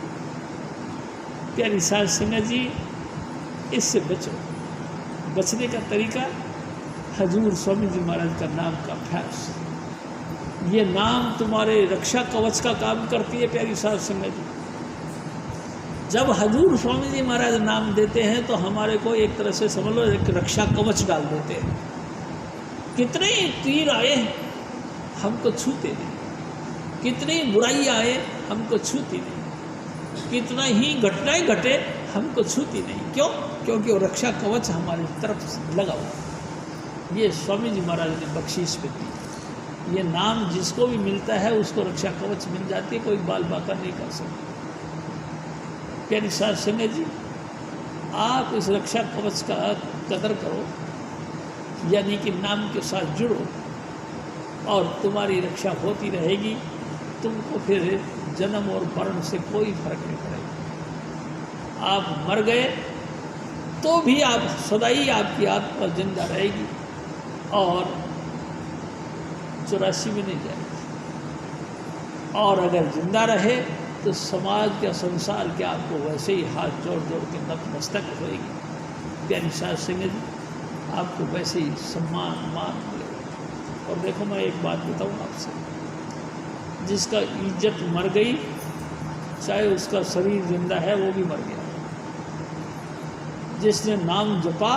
प्यारी साध संगत जी, इससे बचो। बचने का तरीका हजूर स्वामी जी महाराज का नाम का अभ्यास। ये नाम तुम्हारे रक्षा कवच का काम करती है प्यारी साध संगत जी। जब हजूर स्वामी जी महाराज नाम देते हैं तो हमारे को एक तरह से समझ लो एक रक्षा कवच डाल देते हैं। कितने तीर आए हमको छूते नहीं, कितनी बुराई आए हमको छूती नहीं, कितना ही घटनाएं घटे हमको छूती नहीं। क्यों? क्योंकि वो रक्षा कवच हमारी तरफ से लगा हुआ। ये स्वामी जी महाराज ने बख्शीश में दी। ये नाम जिसको भी मिलता है उसको रक्षा कवच मिल जाती है, कोई बाल बाका नहीं कर सकता। प्यारी साध संगत जी, आप इस रक्षा कवच का कदर करो, यानी कि नाम के साथ जुड़ो और तुम्हारी रक्षा होती रहेगी। तुमको फिर जन्म और मरण से कोई फर्क नहीं पड़ेगा। आप मर गए तो भी आप सदाई आपकी आत्मा जिंदा रहेगी और 84 में नहीं जाएगी। और अगर जिंदा रहे तो समाज का संसार के आपको वैसे ही हाथ जोड़ जोड़ के नतमस्तक होएगी। प्यारी साध संगत जी, आपको वैसे ही सम्मान मान मिलेगा। और देखो मैं एक बात बताऊँ आपसे, जिसका इज्जत मर गई, चाहे उसका शरीर जिंदा है वो भी मर गया। जिसने नाम जपा,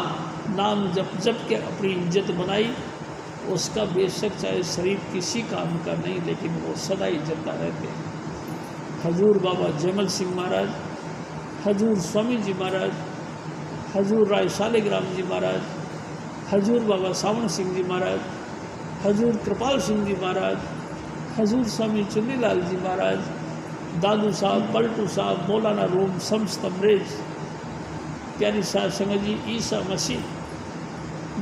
नाम जप जप के अपनी इज्जत बनाई, उसका बेशक चाहे शरीर किसी काम का नहीं, लेकिन वो सदा ही जिंदा रहते हैं। हजूर बाबा जयमल सिंह महाराज, हजूर स्वामी जी महाराज, हजूर राय शालिग्राम जी महाराज, हजूर बाबा सावन सिंह जी महाराज, हजूर कृपाल सिंह जी महाराज, हजूर स्वामी चुन्नीलाल जी महाराज, दादू साहब, पलटू साहब, मौलाना रूम, शम्स तबरेज, प्यारी साध संगत जी, ईसा मसीह,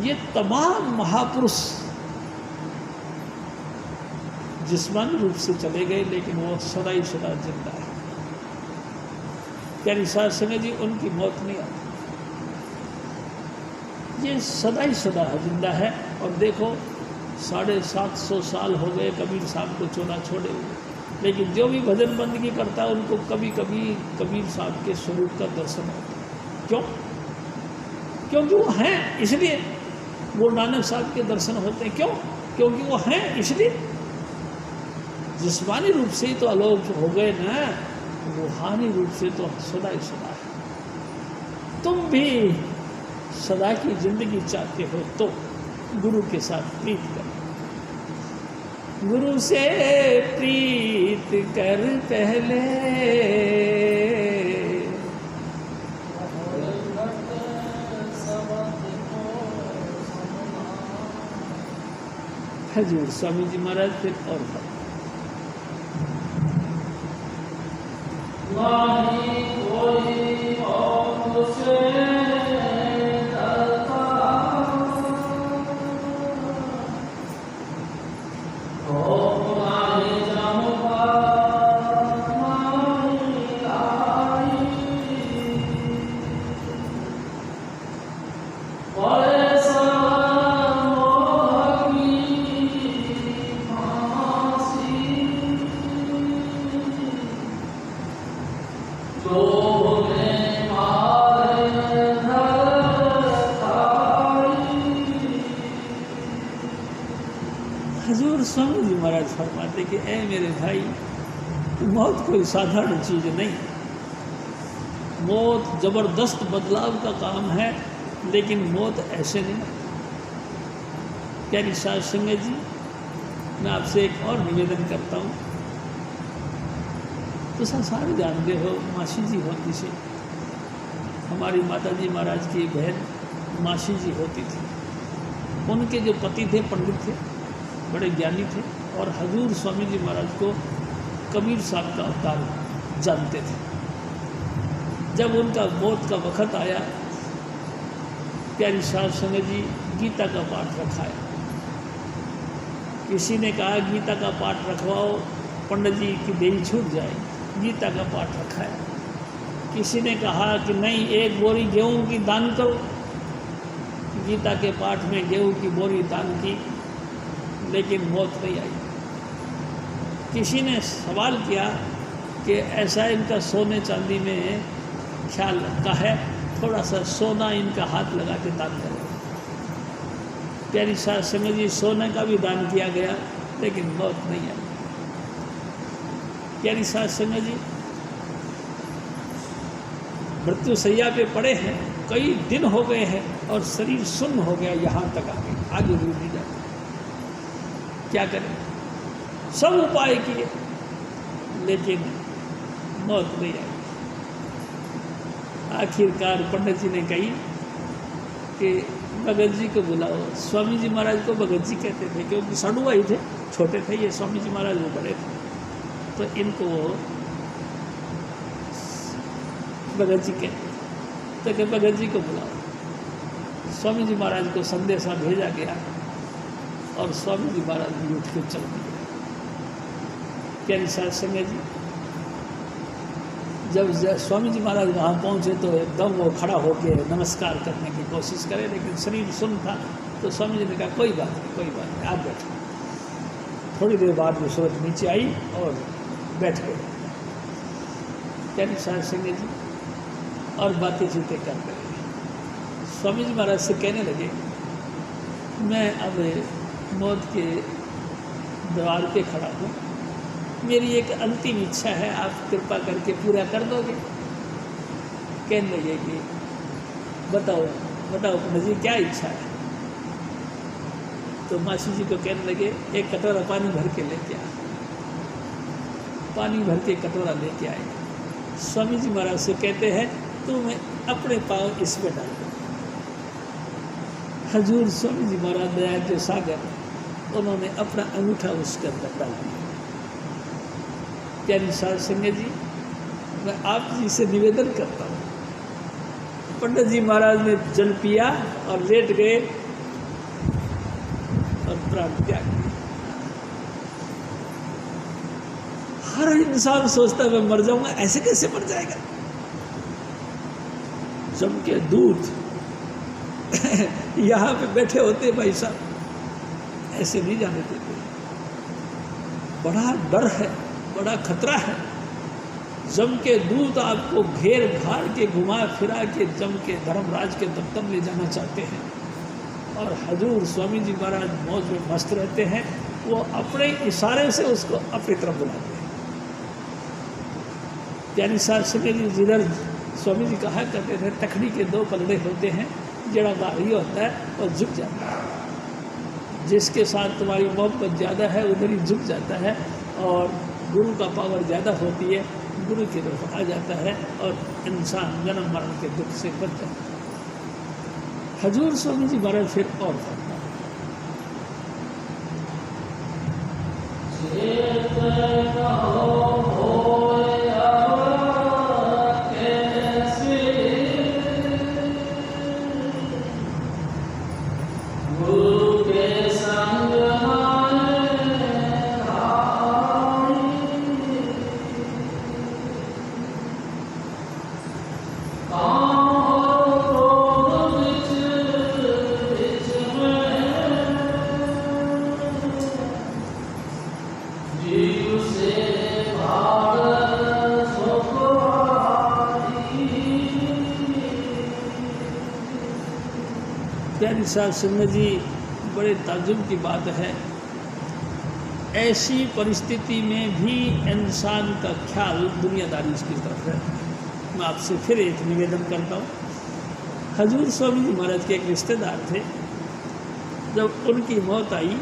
ये तमाम महापुरुष जिस्मानी रूप से चले गए, लेकिन वो सदा ही सदा जिंदा है। प्यारी साध संगत जी, उनकी मौत नहीं आती, ये सदा ही सदा जिंदा है। और देखो 750 साल हो गए कबीर साहब को चोला छोड़े हुए, लेकिन जो भी भजन बंदगी करता है उनको कभी कभी कबीर साहब के स्वरूप का दर्शन होता है। क्यों? क्योंकि वो हैं, इसलिए गुरु नानक साहब के दर्शन होते हैं। क्यों? क्योंकि वो हैं, इसलिए। जिस्मानी रूप से ही तो आलोक हो गए ना, रूहानी रूप से तो सदा ही सदा है। तुम भी सदा की जिंदगी चाहते हो तो गुरु के साथ प्रीत करो। गुरु से प्रीत कर पहले, हजूर स्वामी जी महाराज फिर और नहीं कोई और से हजूर स्वामी जी महाराज फरमाते कि ए मेरे भाई, मौत कोई साधारण चीज़ नहीं। मौत ज़बरदस्त बदलाव का काम है, लेकिन मौत ऐसे नहीं। प्यारी साध संगत जी, मैं आपसे एक और निवेदन करता हूँ। तो संसार जानते हो, मासी जी होती थी, हमारी माता जी महाराज की बहन मासी जी होती थी। उनके जो पति थे पंडित थे, बड़े ज्ञानी थे, और हजूर स्वामी जी महाराज को कबीर साहब का अवतार जानते थे। जब उनका मौत का वक़्त आया, प्यारी साहब संगत जी गीता का पाठ रखाया। किसी ने कहा गीता का पाठ रखवाओ, पंडित जी की देही छूट जाए, गीता का पाठ रखाया। किसी ने कहा कि नहीं, एक बोरी गेहूं की दान करो, गीता के पाठ में गेहूं की बोरी दान की, लेकिन मौत नहीं आई। किसी ने सवाल किया कि ऐसा इनका सोने चांदी में ख्याल रखा है, थोड़ा सा सोना इनका हाथ लगा के दान करो। प्यारी साहब संगत जी सोने का भी दान किया गया, लेकिन मौत नहीं आई। प्यारी साहब संगत जी मृत्यु सैया पे पड़े हैं, कई दिन हो गए हैं और शरीर सुन्न हो गया, यहाँ तक आगे भी नहीं जाता। क्या करें, सब उपाय किए लेकिन मौत नहीं आई। आखिरकार पंडित जी ने कही कि भगत जी को बुलाओ। स्वामी जी महाराज को भगत जी कहते थे क्योंकि सड़ुआ ही थे, छोटे थे, ये स्वामी जी महाराज वो बड़े थे, तो इनको भगत जी कहते थे। तो कि भगत जी को बुलाओ। स्वामी जी महाराज को संदेशा भेजा गया और स्वामी जी महाराज भी उठ के चल दिए। प्यारी साहब संगत जी जब स्वामी जी महाराज वहाँ पहुँचे तो एकदम वो खड़ा होकर नमस्कार करने की कोशिश करे, लेकिन शरीर सुन्न था। तो स्वामी जी ने कहा कोई बात नहीं, कोई बात नहीं, आप बैठो। थोड़ी देर बाद वो सूरत नीचे आई और बैठ गए। प्यारी साहब संगत जी और बातें चीतें करते रहे। स्वामी जी महाराज से कहने लगे, मैं अब मौत के द्वार पे खड़ा हूँ, मेरी एक अंतिम इच्छा है, आप कृपा करके पूरा कर दोगे? कहने लगे कि बताओ बताओ पंडित जी क्या इच्छा है? तो मासी जी को कहने लगे एक कटोरा पानी भर के लेके आ। पानी भर के कटोरा लेके आए। स्वामी जी महाराज से कहते हैं तो मैं अपने पाँव इसमें डाल दूँ। हजूर स्वामी जी महाराज दया के सागर, उन्होंने अपना अंगूठा उसके अंदर डाल दिया। प्यारी साहब संगत जी मैं आप जी से निवेदन करता हूँ, पंडित जी महाराज ने जल पिया और लेट गए और प्राण त्याग किया। हर इंसान सोचता है मैं मर जाऊंगा, ऐसे कैसे मर जाएगा? जम के दूत यहाँ पे बैठे होते भाई साहब, ऐसे नहीं जाने देते। बड़ा डर है, बड़ा खतरा है। जम के दूत आपको घेर घार के घुमा फिरा के जम के धर्मराज के दफ्तर ले जाना चाहते हैं, और हजूर स्वामी जी महाराज मौज में मस्त रहते हैं। वो अपने इशारे से उसको अपनी तरफ बुलाते हैं। प्यारी साहब संगत जी जिधर स्वामी जी कहा करते थे तखड़ी के दो पलड़े होते हैं, जड़ा भारी होता है और झुक जाता है। जिसके साथ तुम्हारी मोहब्बत ज़्यादा है उधर ही झुक जाता है, और गुरु का पावर ज़्यादा होती है, गुरु की तरफ आ जाता है और इंसान जन्म मरण के दुख से बच जाता है। हजूर स्वामी जी महाराज फिर और फरमाते प्यारी साहब संगत जी बड़े ताज्जुब की बात है, ऐसी परिस्थिति में भी इंसान का ख्याल दुनियादारी की तरफ है। मैं आपसे फिर एक निवेदन करता हूँ। हजूर स्वामी जी महाराज के एक रिश्तेदार थे, जब उनकी मौत आई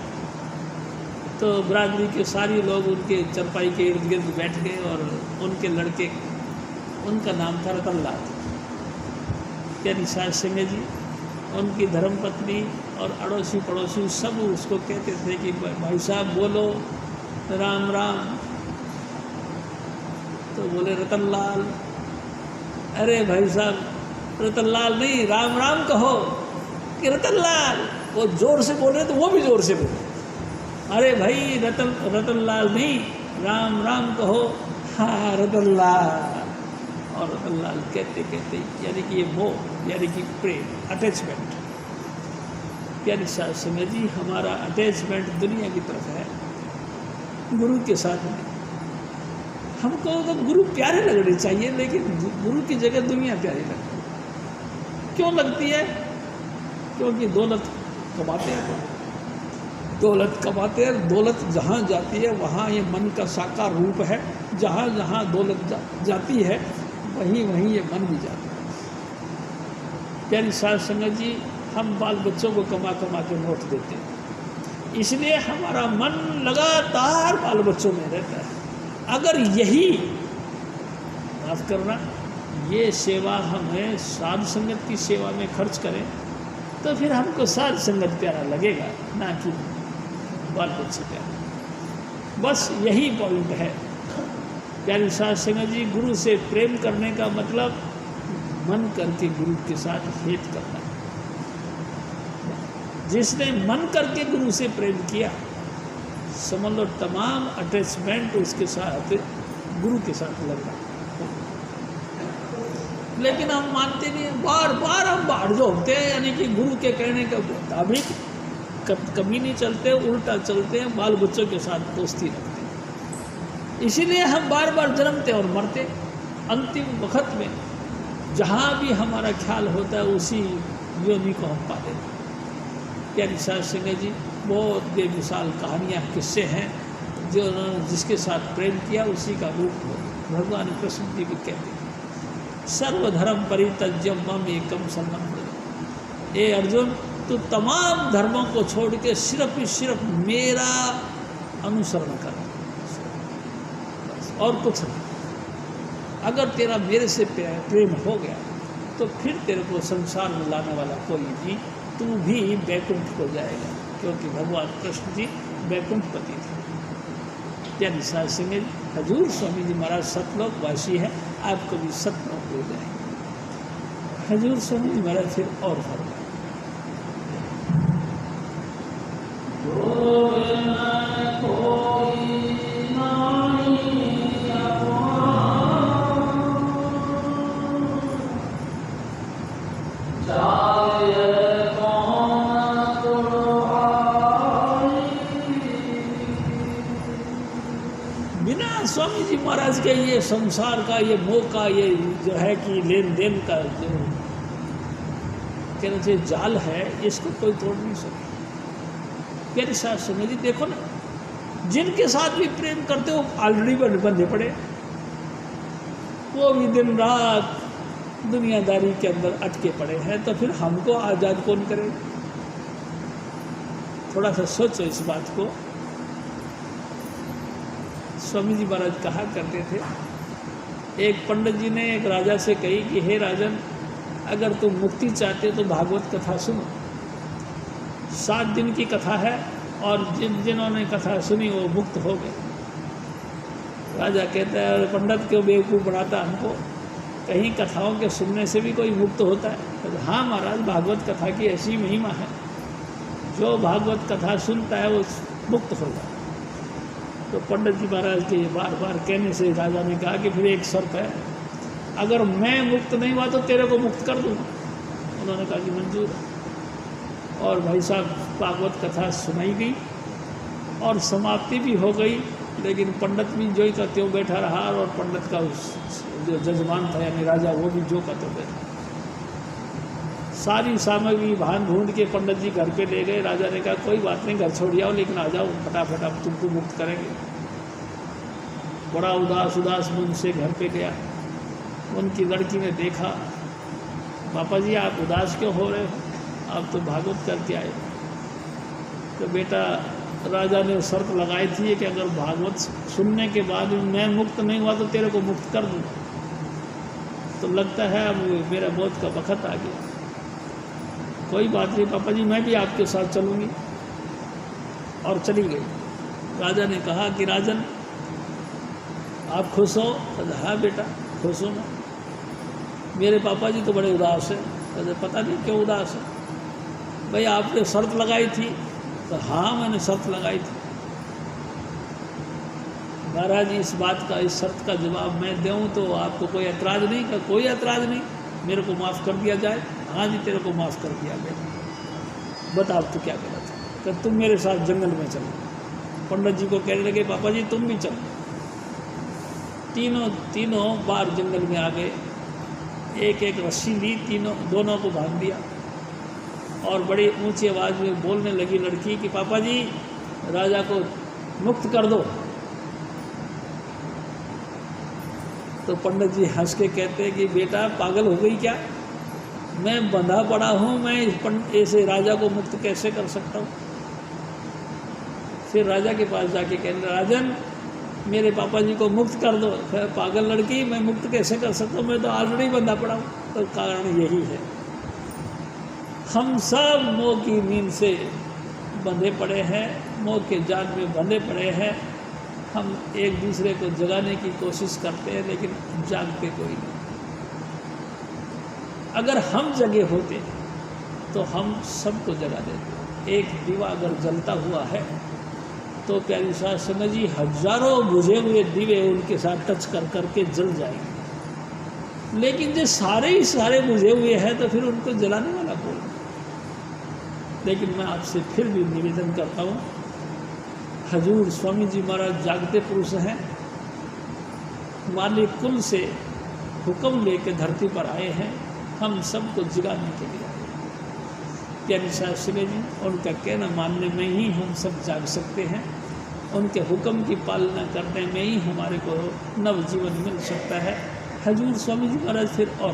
तो बरादरी के सारे लोग उनके चरपाई के इर्द गिर्द बैठ गए, और उनके लड़के, उनका नाम था रतनलाल। प्यारी साहब संगत जी उनकी धर्मपत्नी और अड़ोसी पड़ोसी सब उसको कहते थे कि भाई साहब बोलो राम राम। तो बोले रतनलाल, अरे भाई साहब रतनलाल नहीं, राम राम कहो कि रतनलाल। वो जोर से बोल रहे तो वो भी जोर से बोले, अरे भाई रतनलाल नहीं, राम राम कहो, हाँ रतनलाल। और रतनलाल कहते कहते यानी कि ये मोह, यानी कि प्रेम, अटैचमेंट। प्यारी साथ संगत जी, हमारा अटैचमेंट दुनिया की तरफ है, गुरु के साथ नहीं। हमको तो गुरु प्यारे लगने चाहिए, लेकिन गुरु की जगह दुनिया प्यारी लगती है। क्यों लगती है? क्योंकि दौलत कमाते हैं, दौलत कमाते हैं। दौलत जहाँ जाती है वहाँ ये मन का साकार रूप है, जहाँ जहाँ दौलत जाती है वहीं वहीं ये मन भी जाता है। प्यारी साथ संगत जी, हम बाल बच्चों को कमा कमा के नोट देते हैं, इसलिए हमारा मन लगातार बाल बच्चों में रहता है। अगर यही माफ करना ये सेवा हमें साध संगत की सेवा में खर्च करें तो फिर हमको साध संगत प्यारा लगेगा, ना कि बाल बच्चे प्यारा। बस यही पॉइंट है प्यारी साध संगत जी। गुरु से प्रेम करने का मतलब मन करके गुरु के साथ हेत करना। जिसने मन करके गुरु से प्रेम किया, समझ लो तमाम अटैचमेंट उसके साथ, गुरु के साथ लगा। लेकिन हम मानते नहीं, बार बार हम बाहर जोड़ते हैं, यानी कि गुरु के कहने के मुताबिक कभी नहीं चलते, उल्टा चलते हैं, बाल बच्चों के साथ दोस्ती रखते हैं। इसीलिए हम बार बार जन्मते और मरते। अंतिम वक्त में जहाँ भी हमारा ख्याल होता है उसी योनि को हम पाते हैं। प्यारी साध संगत जी, बहुत बेमिसाल कहानियाँ, किस्से हैं जो उन्होंने जिसके साथ प्रेम किया उसी का रूप भगवान कृष्ण जी भी कहते हैं, सर्वधर्म परित्यज्य मम एकम शरणं व्रज। ए अर्जुन, तू तमाम धर्मों को छोड़ के सिर्फ मेरा अनुसरण कर, और कुछ नहीं। अगर तेरा मेरे से प्रेम हो गया तो फिर तेरे को संसार में लाने वाला कोई नहीं, तू भी बैकुंठ को जाएगा, क्योंकि भगवान कृष्ण जी बैकुंठपति थे। प्यारी साध संगत, हजूर स्वामी जी महाराज सतलोक वासी है, आपको भी सतलोक हो जाएंगे। हजूर स्वामी जी महाराज फिर और फरमाए, स्वामी जी महाराज के ये संसार का ये मोह का ये जो है कि लेन देन का जो कहना चाहिए जाल है, इसको कोई तोड़ नहीं सकता। प्यारे साथ संगत जी, देखो ना, जिनके साथ भी प्रेम करते हो ऑलरेडी बंधे पड़े, वो भी दिन रात दुनियादारी के अंदर अटके पड़े हैं, तो फिर हमको आज़ाद कौन करे? थोड़ा सा सोचो इस बात को। स्वामी जी महाराज कहा करते थे, एक पंडित जी ने एक राजा से कही कि हे राजन, अगर तुम मुक्ति चाहते हो तो भागवत कथा सुनो। 7 दिन की कथा है और जिन्होंने कथा सुनी वो मुक्त हो गए। राजा कहता है, पंडित क्यों बेवकूफ़ बनाता हमको, कहीं कथाओं के सुनने से भी कोई मुक्त होता है? तो हाँ महाराज, भागवत कथा की ऐसी महिमा है, जो भागवत कथा सुनता है वो मुक्त हो जाता है। तो पंडित जी महाराज के बार बार कहने से राजा ने कहा कि फिर एक शर्त है, अगर मैं मुक्त नहीं हुआ तो तेरे को मुक्त कर दूँगा। उन्होंने कहा कि मंजूर है। और भाई साहब, भागवत कथा सुनाई गई और समाप्ति भी हो गई, लेकिन पंडित भी जो ही का त्यों बैठा रहा और पंडित का जो जजमान था यानी राजा, वो भी जो का त्यों बैठा। सारी सामग्री भान ढूंढ के पंडित जी घर पे ले गए। राजा ने कहा कोई बात नहीं, घर छोड़ जाओ, लेकिन आ जाओ फटाफट, अब तुमको मुक्त करेंगे। बड़ा उदास मन से घर पे गया। उनकी लड़की ने देखा, पापा जी आप उदास क्यों हो रहे हो, आप तो भागवत करके आए। तो बेटा, राजा ने शर्त लगाई थी कि अगर भागवत सुनने के बाद मैं मुक्त नहीं हुआ तो तेरे को मुक्त कर दूँगा। तो लगता है अब मेरा मौत का वक्त आ गया। कोई बात नहीं पापा जी, मैं भी आपके साथ चलूँगी। और चली गई। राजा ने कहा कि राजन आप खुश हो? हाँ बेटा खुश हूँ मैं। मेरे पापा जी तो बड़े उदास हैं। कहते पता नहीं क्यों उदास है। भाई आपने शर्त लगाई थी? तो हाँ मैंने शर्त लगाई थी। महाराज इस बात का, इस शर्त का जवाब मैं दूँ तो आपको कोई ऐतराज़ नहीं? का कोई ऐतराज़ नहीं, मेरे को माफ़ कर दिया जाए। हाँ जी तेरे को माफ़ कर दिया गया। बता अब तो क्या गलत है? तो तुम मेरे साथ जंगल में चलो। पंडित जी को कहने लगे पापा जी तुम भी चलो। तीनों बार जंगल में आ गए। एक एक रस्सी ली, दोनों को बांध दिया और बड़ी ऊंची आवाज़ में बोलने लगी लड़की कि पापा जी राजा को मुक्त कर दो। तो पंडित जी हंस के कहते हैं कि बेटा पागल हो गई क्या? मैं बंधा पड़ा हूँ, मैं ऐसे राजा को मुक्त कैसे कर सकता हूँ? फिर राजा के पास जाके कहने राजन मेरे पापा जी को मुक्त कर दो। पागल लड़की, मैं मुक्त कैसे कर सकता हूँ, मैं तो ऑलरेडी बंधा पड़ा हूँ। तो कारण यही है, हम सब मोह की नींद से बंधे पड़े हैं, मोह के जाल में बंधे पड़े हैं। हम एक दूसरे को जगाने की कोशिश करते हैं लेकिन जागते कोई नहीं। अगर हम जगे होते तो हम सबको जगा देते। एक दीवा अगर जलता हुआ है तो प्यारी साहब समझ जी हजारों बुझे हुए दीवे उनके साथ टच कर करके जल जाएंगे। लेकिन जो सारे ही सारे बुझे हुए हैं तो फिर उनको जलाने वाला कौन? लेकिन मैं आपसे फिर भी निवेदन करता हूँ, हजूर स्वामी जी महाराज जागते पुरुष हैं। मालिक कुल से हुक्म लेके धरती पर आए हैं, हम सबको जगाने के लिए आए। प्यारी साहब सुने जी उनका कहना मानने में ही हम सब जाग सकते हैं। उनके हुक्म की पालना करने में ही हमारे को नवजीवन मिल सकता है। हजूर स्वामी जी महाराज फिर और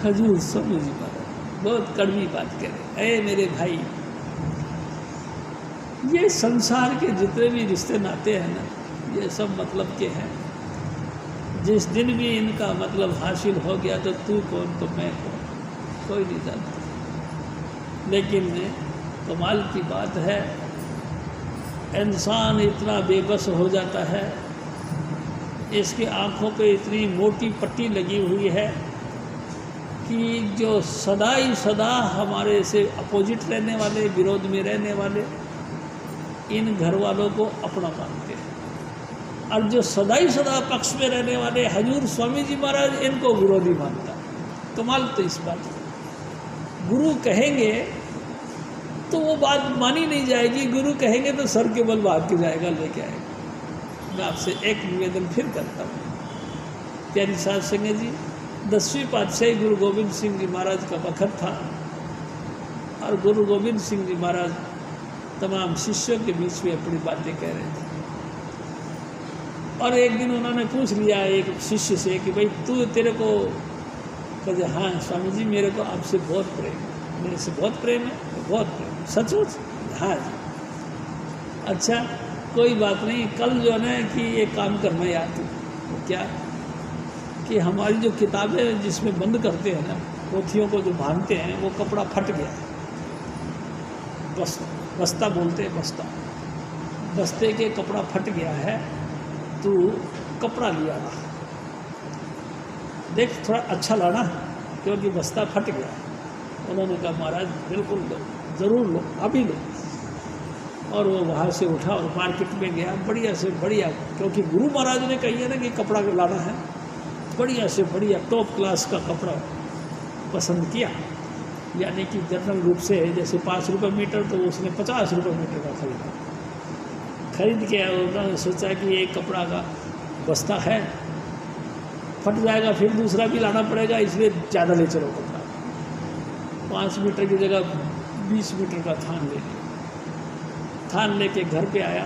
हजूर स्वामी जी महाराज बहुत कड़वी बात कह रहे। अरे मेरे भाई, ये संसार के जितने भी रिश्ते नाते हैं ना, ये सब मतलब के हैं। जिस दिन भी इनका मतलब हासिल हो गया तो तू कौन तो मैं कौन, कोई नहीं जानता। लेकिन कमाल की बात है, इंसान इतना बेबस हो जाता है, इसकी आँखों पे इतनी मोटी पट्टी लगी हुई है कि जो सदा ही सदा हमारे से अपोजिट रहने वाले, विरोध में रहने वाले, इन घर वालों को अपना मानते हैं। और जो सदा ही सदा पक्ष में रहने वाले हजूर स्वामी जी महाराज, इनको विरोधी मानता। कमाल तो इस बात है, गुरु कहेंगे तो वो बात मानी नहीं जाएगी, गुरु कहेंगे तो सर के बल भाग के जाएगा, लेके आएगा। मैं आपसे एक निवेदन फिर करता हूँ। प्यारी साध संगत जी, 10वीं पातशाही गुरु गोविंद सिंह जी महाराज का वक्त था और गुरु गोविंद सिंह जी महाराज तमाम शिष्यों के बीच में अपनी बातें कह रहे थे। और एक दिन उन्होंने पूछ लिया एक शिष्य से कि भाई तू, तेरे को, कहते हाँ स्वामी जी मेरे को आपसे बहुत प्रेम है। मेरे से बहुत प्रेम है? बहुत प्रेम। सचमुच? हाँ जी। अच्छा कोई बात नहीं, कल जो है ना कि एक काम करना याद तू। क्या? कि हमारी जो किताबें जिसमें बंद करते हैं ना, पोथियों को जो बांधते हैं, वो कपड़ा फट गया है। बस्ता बोलते हैं, बस्ते के कपड़ा फट गया है, तू कपड़ा लिया ला, देख थोड़ा अच्छा लाना, क्योंकि बस्ता फट गया। उन्होंने कहा महाराज बिल्कुल लो, ज़रूर लो, अभी लो। और वो वहाँ से उठा और मार्केट में गया, बढ़िया से बढ़िया, क्योंकि गुरु महाराज ने कही है ना कि कपड़ा लाना है, बढ़िया से बढ़िया टॉप क्लास का कपड़ा पसंद किया। यानी कि जनरल रूप से जैसे 5 रुपये मीटर, तो उसने 50 रुपये मीटर का खरीद के उन्होंने सोचा कि एक कपड़ा का बस्ता है, फट जाएगा, फिर दूसरा भी लाना पड़ेगा, इसलिए ज़्यादा ले चलो कपड़ा। 5 मीटर की जगह 20 मीटर का थान ले लिया। थान लेके घर पे आया।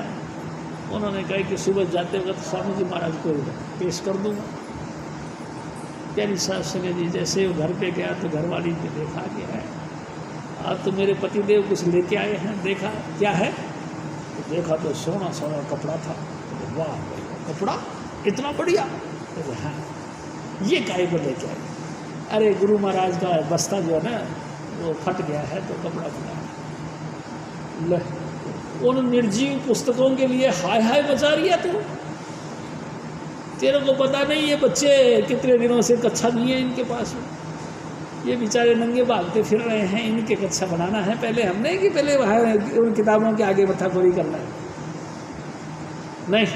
उन्होंने कहा कि सुबह जाते वक्त स्वामी जी महाराज को पेश कर दूंगा। प्यारी साहब संगत जी जैसे वो घर पे गया तो घरवाली ने देखा कि है आज तो मेरे पतिदेव कुछ लेके आए हैं। देखा क्या है तो देखा तो सोना सोना कपड़ा था। तो वाह कपड़ा इतना बढ़िया। तो हाँ ये काहे को लेके आए? अरे गुरु महाराज का बस्ता जो है ना वो फट गया है तो कपड़ा बना। उन निर्जीव पुस्तकों के लिए हाय हाय मचा रही है तू। तेरे को पता नहीं ये बच्चे कितने दिनों से कक्षा नहीं है इनके पास। ये बेचारे नंगे भागते फिर रहे हैं, इनके कक्षा बनाना है पहले हमने कि पहले उन किताबों के आगे मत्थाखोरी करना है? नहीं।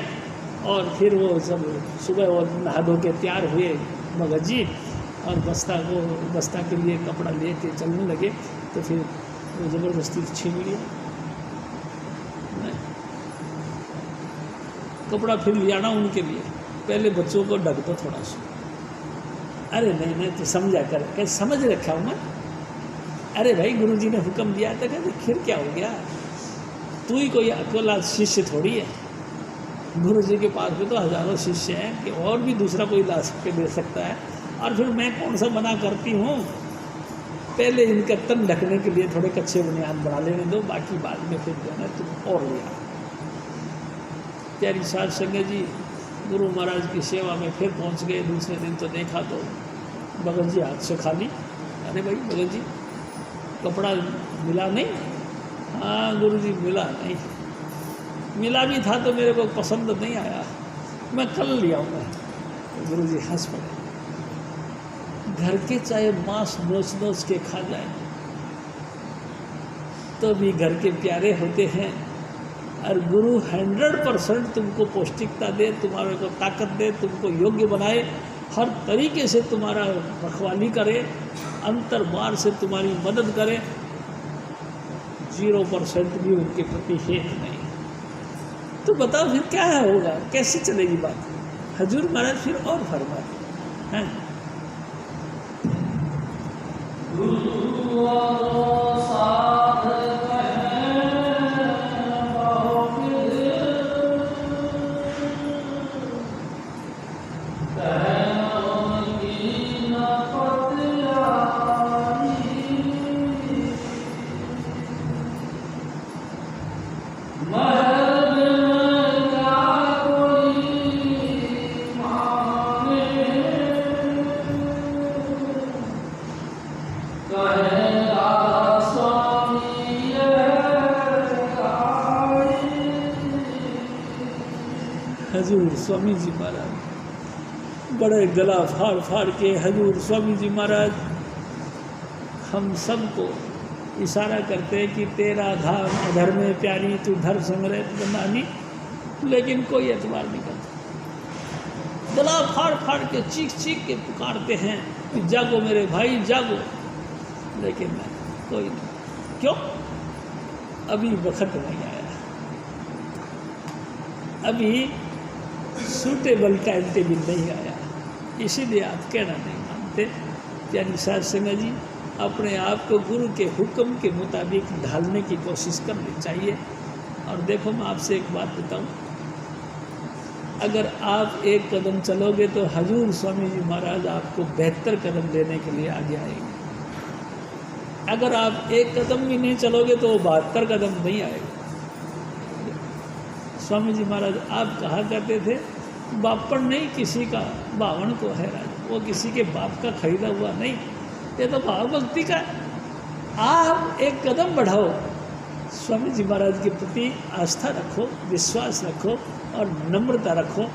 और फिर वो सब सुबह वो नहा धो के तैयार हुए भगत जी और बस्ता के लिए कपड़ा ले के चलने लगे तो फिर वो ज़बरदस्ती छीन लिया। कपड़ा फिर लिया ना उनके लिए, पहले बच्चों को ढक दो थोड़ा सा। अरे नहीं नहीं तो समझा कर, कैसे समझ रखा हूँ मैं। अरे भाई गुरुजी ने हुक्म दिया था कहते फिर क्या हो गया, तू ही कोई अकेला शिष्य थोड़ी है। गुरुजी के पास में तो हजारों शिष्य हैं कि और भी दूसरा कोई ला के दे सकता है। और फिर मैं कौन सा मना करती हूँ, पहले इनका तन ढकने के लिए थोड़े कच्चे बुनियाद बना लेने दो, बाकी बाद में फिर जो है तुम और ले आओ। प्यारी साध संगत जी गुरु महाराज की सेवा में फिर पहुंच गए। दूसरे दिन तो देखा तो भगत जी हाथ से खाली। अरे भाई भगत जी कपड़ा मिला नहीं? हाँ गुरु जी मिला नहीं। मिला भी था तो मेरे को पसंद नहीं आया, मैं कल ले आऊँगा। गुरु जी हंस पड़े। घर के चाहे मांस नोच नोच के खा जाए तो भी घर के प्यारे होते हैं। और गुरु 100% तुमको पौष्टिकता दे, तुम्हारे को ताकत दे, तुमको योग्य बनाए, हर तरीके से तुम्हारा रखवाली करे, अंतर्बार से तुम्हारी मदद करे, 0% भी उनके प्रति हेत नहीं। तो बताओ फिर क्या होगा, कैसे चलेगी बात? हजूर महाराज फिर और फरमाते हैं हजूर स्वामी जी महाराज बड़े गला फाड़ फाड़ के हजूर स्वामी जी महाराज हम सबको इशारा करते हैं कि तेरा धाम अधर में प्यारी तू धर संग्रह बनानी, लेकिन कोई एतबार नहीं करता। गला फाड़ फाड़ के चीख चीख के पुकारते हैं कि जागो मेरे भाई जागो, लेकिन कोई नहीं। क्यों? अभी वक्त नहीं आया, अभी सूटेबल टाइम टेबल नहीं आया, इसीलिए आप कहना नहीं मानते। यानी साध संगत जी अपने आप को गुरु के हुक्म के मुताबिक ढालने की कोशिश करनी चाहिए। और देखो मैं आपसे एक बात बताऊं, अगर आप एक कदम चलोगे तो हजूर स्वामी जी महाराज आपको बेहतर कदम लेने के लिए आगे आएंगे। अगर आप एक कदम भी नहीं चलोगे तो 72 कदम नहीं आएगा। स्वामी जी महाराज आप कहा करते थे बापन नहीं किसी का बावन को है राज, वो किसी के बाप का खरीदा हुआ नहीं, ये तो भाव भक्ति का। आप एक कदम बढ़ाओ, स्वामी जी महाराज के प्रति आस्था रखो, विश्वास रखो और नम्रता रखो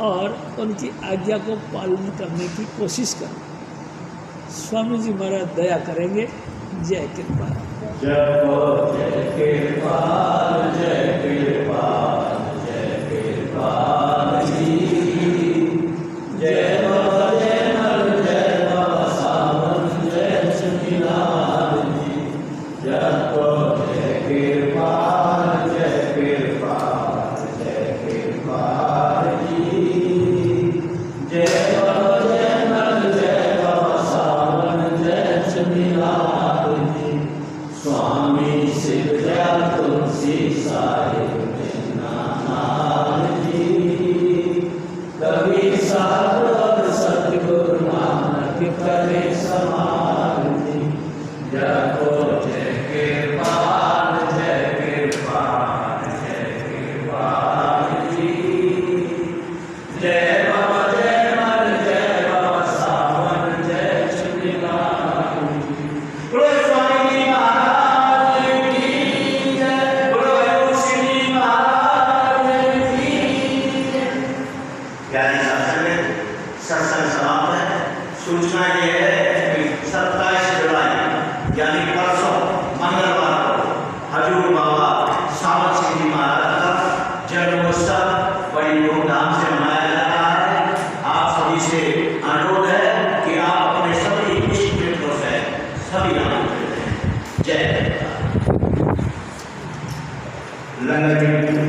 और उनकी आज्ञा को पालन करने की कोशिश करो। स्वामी जी महाराज दया करेंगे। जय कृपा, जय कृपाल, जय कृपाल, जय कृपाल जी, जय बाबा जय नर, जय बाबा सावन, जय सुखीलाल जी, जय कृपाल, जय कृपाल, जय कृपाल जी, जय बाबा जय नर, जय बाबा सावन, जय सुखीलाल प्यारी सत्संग समाप्त है। सूचना ये है कि 27 जुलाई यानी परसों मंगलवार को हजूर बाबा सावत सिंह जी महाराज का जन्मोत्सव बड़ी धूमधाम से मनाया जा रहा है। आप सभी से अनुरोध है कि आप अपने सभी इष्ट मित्रों से सभी आमंत्रित हैं। जय लंगर